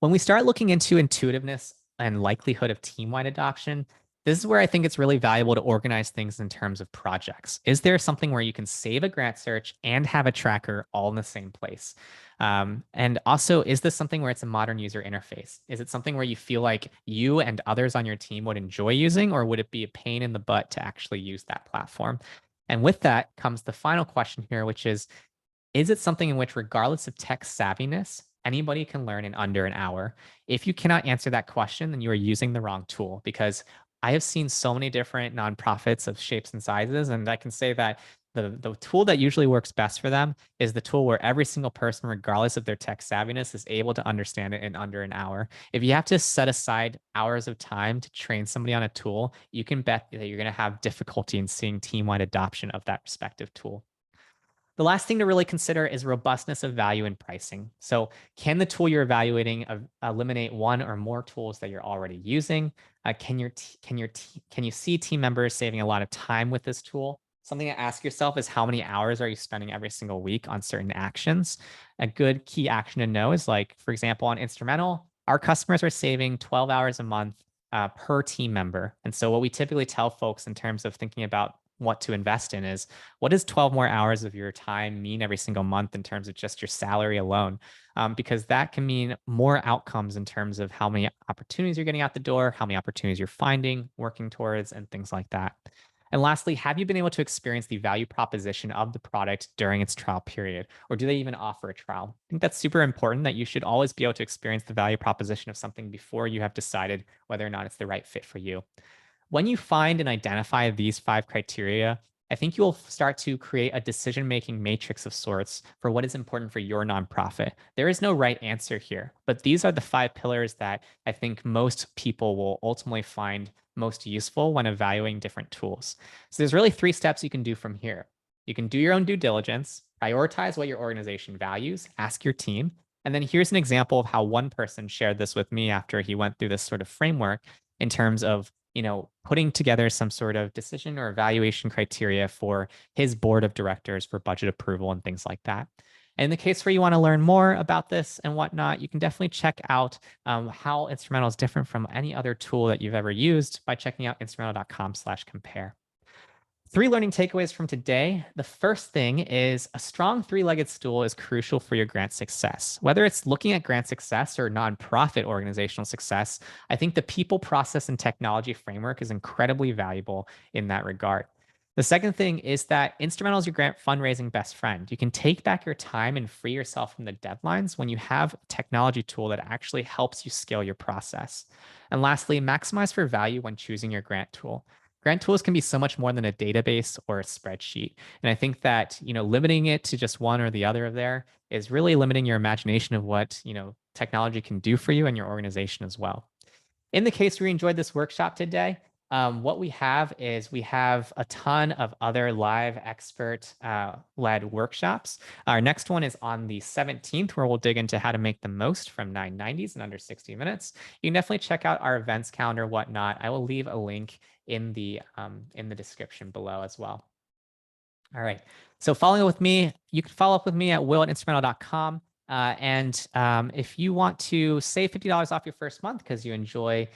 When we start looking into intuitiveness and likelihood of team-wide adoption, this is where I think it's really valuable to organize things in terms of projects. Is there something where you can save a grant search and have a tracker all in the same place? And also, is this something where it's a modern user interface? Is it something where you feel like you and others on your team would enjoy using, or would it be a pain in the butt to actually use that platform? And with that comes the final question here, which is it something in which, regardless of tech savviness, anybody can learn in under an hour? If you cannot answer that question, then you are using the wrong tool, because I have seen so many different nonprofits of shapes and sizes. And I can say that the tool that usually works best for them is the tool where every single person, regardless of their tech savviness, is able to understand it in under an hour. If you have to set aside hours of time to train somebody on a tool, you can bet that you're going to have difficulty in seeing team-wide adoption of that respective tool. The last thing to really consider is robustness of value and pricing. So can the tool you're evaluating eliminate one or more tools that you're already using? Can you see team members saving a lot of time with this tool? Something to ask yourself is, how many hours are you spending every single week on certain actions? A good key action to know is, like, for example, on Instrumentl, our customers are saving 12 hours a month per team member. And so what we typically tell folks in terms of thinking about what to invest in is, what does 12 more hours of your time mean every single month in terms of just your salary alone? Because that can mean more outcomes in terms of how many opportunities you're getting out the door, how many opportunities you're finding, working towards, and things like that. And lastly, have you been able to experience the value proposition of the product during its trial period? Or do they even offer a trial? I think that's super important, that you should always be able to experience the value proposition of something before you have decided whether or not it's the right fit for you. When you find and identify these 5 criteria, I think you will start to create a decision-making matrix of sorts for what is important for your nonprofit. There is no right answer here, but these are the 5 pillars that I think most people will ultimately find most useful when evaluating different tools. So there's really 3 steps you can do from here. You can do your own due diligence, prioritize what your organization values, ask your team, and then here's an example of how one person shared this with me after he went through this sort of framework in terms of, putting together some sort of decision or evaluation criteria for his board of directors for budget approval and things like that. And in the case where you want to learn more about this and whatnot, you can definitely check out how Instrumentl is different from any other tool that you've ever used by checking out instrumentl.com/compare. 3 learning takeaways from today. The first thing is, a strong 3-legged stool is crucial for your grant success. Whether it's looking at grant success or nonprofit organizational success, I think the people, process, and technology framework is incredibly valuable in that regard. The second thing is that Instrumentl is your grant fundraising best friend. You can take back your time and free yourself from the deadlines when you have a technology tool that actually helps you scale your process. And lastly, maximize for value when choosing your grant tool. Grant tools can be so much more than a database or a spreadsheet. And I think that, limiting it to just one or the other of there is really limiting your imagination of what, technology can do for you and your organization as well. In the case where you enjoyed this workshop today, what we have is we have a ton of other live expert led workshops. Our next one is on the 17th, where we'll dig into how to make the most from 990s in under 60 minutes. You can definitely check out our events calendar, whatnot. I will leave a link in the description below as well. All right. So following up with me, you can follow up with me at will@instrumentl.com. If you want to save $50 off your first month because you enjoyed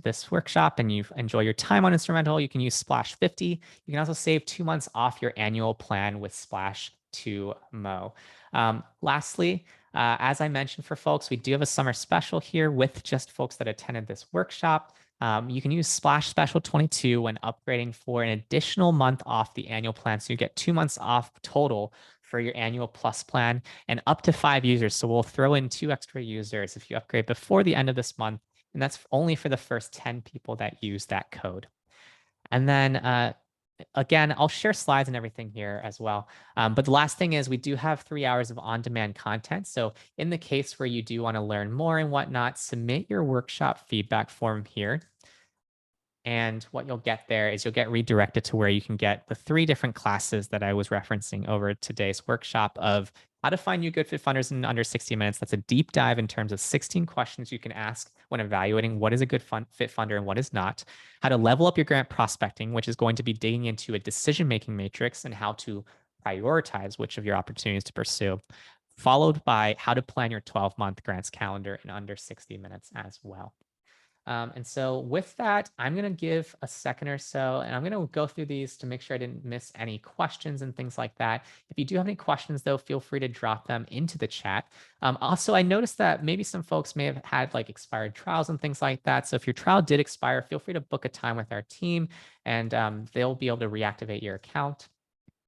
this workshop and you enjoy your time on Instrumentl, you can use Splash 50. You can also save 2 months off your annual plan with Splash 2 Mo. Lastly, as I mentioned for folks, we do have a summer special here with just folks that attended this workshop. You can use Splash Special 22 when upgrading for an additional month off the annual plan. So you get 2 months off total for your annual plus plan, and up to 5 users. So we'll throw in 2 extra users if you upgrade before the end of this month. And that's only for the first 10 people that use that code. And then again, I'll share slides and everything here as well. But the last thing is, we do have 3 hours of on-demand content. So in the case where you do want to learn more and whatnot, submit your workshop feedback form here. And what you'll get there is you'll get redirected to where you can get the 3 different classes that I was referencing over today's workshop of how to find new good fit funders in under 60 minutes. That's a deep dive in terms of 16 questions you can ask when evaluating what is a good fit funder and what is not. How to level up your grant prospecting, which is going to be digging into a decision-making matrix and how to prioritize which of your opportunities to pursue, followed by how to plan your 12-month grants calendar in under 60 minutes as well. And so with that, I'm going to give a second or so, and I'm going to go through these to make sure I didn't miss any questions and things like that. If you do have any questions, though, feel free to drop them into the chat. Also, I noticed that maybe some folks may have had like expired trials and things like that. So if your trial did expire, feel free to book a time with our team, and they'll be able to reactivate your account.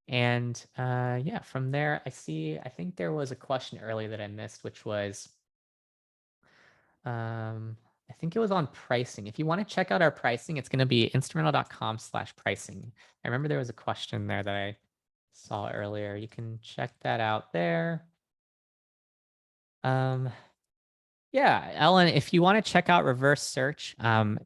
And yeah, from there, I think there was a question earlier that I missed, which was, I think it was on pricing. If you want to check out our pricing, it's going to be instrumentl.com/pricing. I remember there was a question there that I saw earlier. You can check that out there. Yeah, Ellen, if you want to check out reverse search,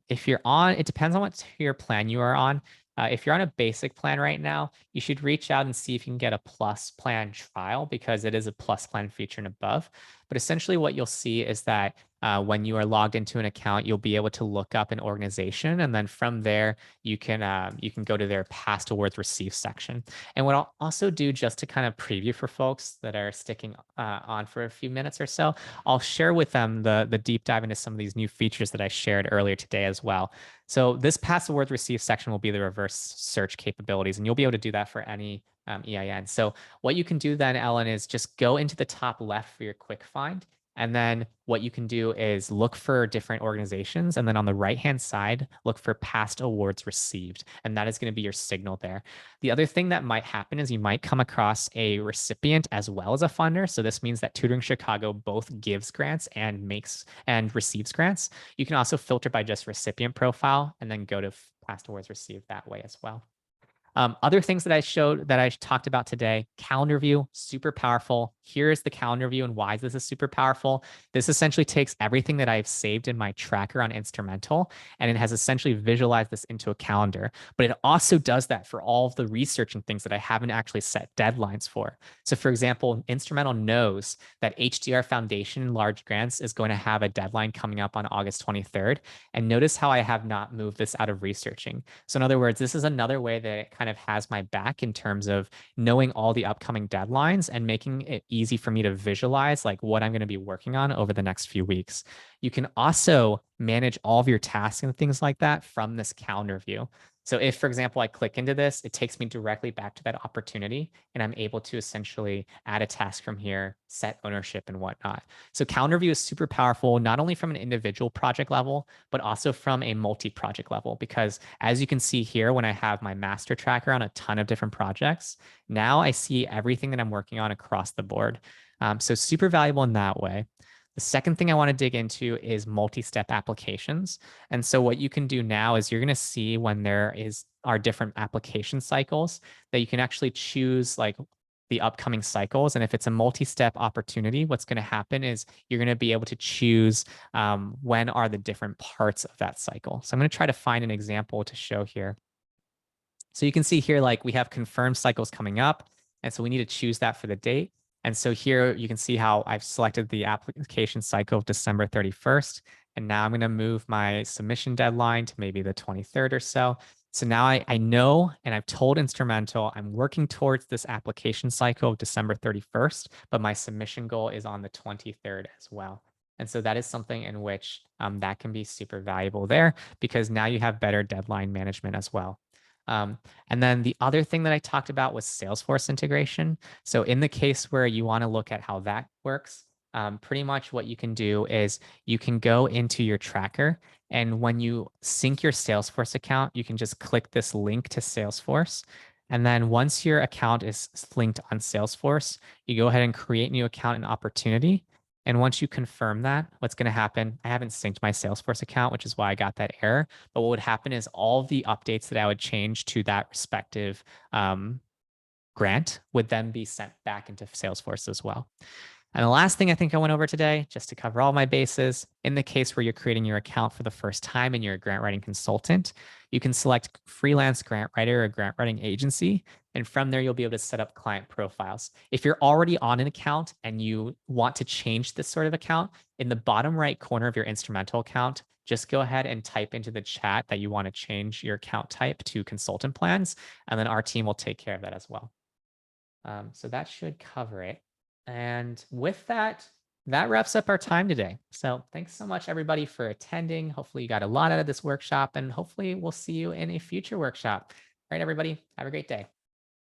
if you're on, it depends on what tier plan you are on. If you're on a basic plan right now, you should reach out and see if you can get a plus plan trial because it is a plus plan feature and above. But essentially what you'll see is that when you are logged into an account, you'll be able to look up an organization. And then from there, you can go to their past awards received section. And what I'll also do just to kind of preview for folks that are sticking on for a few minutes or so, I'll share with them the deep dive into some of these new features that I shared earlier today as well. So this past awards received section will be the reverse search capabilities, and you'll be able to do that for any EIN. So what you can do then, Ellen, is just go into the top left for your quick find. And then what you can do is look for different organizations. And then on the right-hand side, look for past awards received. And that is going to be your signal there. The other thing that might happen is you might come across a recipient as well as a funder. So this means that Tutoring Chicago both gives grants and receives grants. You can also filter by just recipient profile and then go to past awards received that way as well. Other things that I talked about today, calendar view, super powerful. Here's the calendar view and why this is super powerful. This essentially takes everything that I've saved in my tracker on Instrumentl, and it has essentially visualized this into a calendar. But it also does that for all of the research and things that I haven't actually set deadlines for. So for example, Instrumentl knows that HDR Foundation large grants is going to have a deadline coming up on August 23rd. And notice how I have not moved this out of researching. So in other words, this is another way that it kind of has my back in terms of knowing all the upcoming deadlines and making it easy for me to visualize like what I'm going to be working on over the next few weeks. You can also manage all of your tasks and things like that from this calendar view. So if, for example, I click into this, it takes me directly back to that opportunity, and I'm able to essentially add a task from here, set ownership and whatnot. So calendar view is super powerful, not only from an individual project level, but also from a multi-project level, because as you can see here, when I have my master tracker on a ton of different projects, now I see everything that I'm working on across the board. So super valuable in that way. The second thing I want to dig into is multi-step applications. And so what you can do now is you're going to see when are different application cycles that you can actually choose like the upcoming cycles. And if it's a multi-step opportunity, what's going to happen is you're going to be able to choose when are the different parts of that cycle. So I'm going to try to find an example to show here. So you can see here, like we have confirmed cycles coming up. And so we need to choose that for the date. And so here you can see how I've selected the application cycle of December 31st. And now I'm going to move my submission deadline to maybe the 23rd or so. So now I know, and I've told Instrumentl, I'm working towards this application cycle of December 31st, but my submission goal is on the 23rd as well. And so that is something in which that can be super valuable there because now you have better deadline management as well. And then the other thing that I talked about was Salesforce integration. So in the case where you want to look at how that works, pretty much what you can do is you can go into your tracker. And when you sync your Salesforce account, you can just click this link to Salesforce. And then once your account is linked on Salesforce, you go ahead and create a new account and opportunity. And once you confirm that, what's going to happen, I haven't synced my Salesforce account, which is why I got that error. But what would happen is all the updates that I would change to that respective grant would then be sent back into Salesforce as well. And the last thing I think I went over today, just to cover all my bases, in the case where you're creating your account for the first time and you're a grant writing consultant, you can select freelance grant writer or grant writing agency. And from there, you'll be able to set up client profiles. If you're already on an account and you want to change this sort of account, in the bottom right corner of your Instrumentl account, just go ahead and type into the chat that you want to change your account type to consultant plans, and then our team will take care of that as well. So that should cover it. And with that, that wraps up our time today. So thanks so much, everybody, for attending. Hopefully you got a lot out of this workshop, and hopefully we'll see you in a future workshop. All right, everybody, have a great day.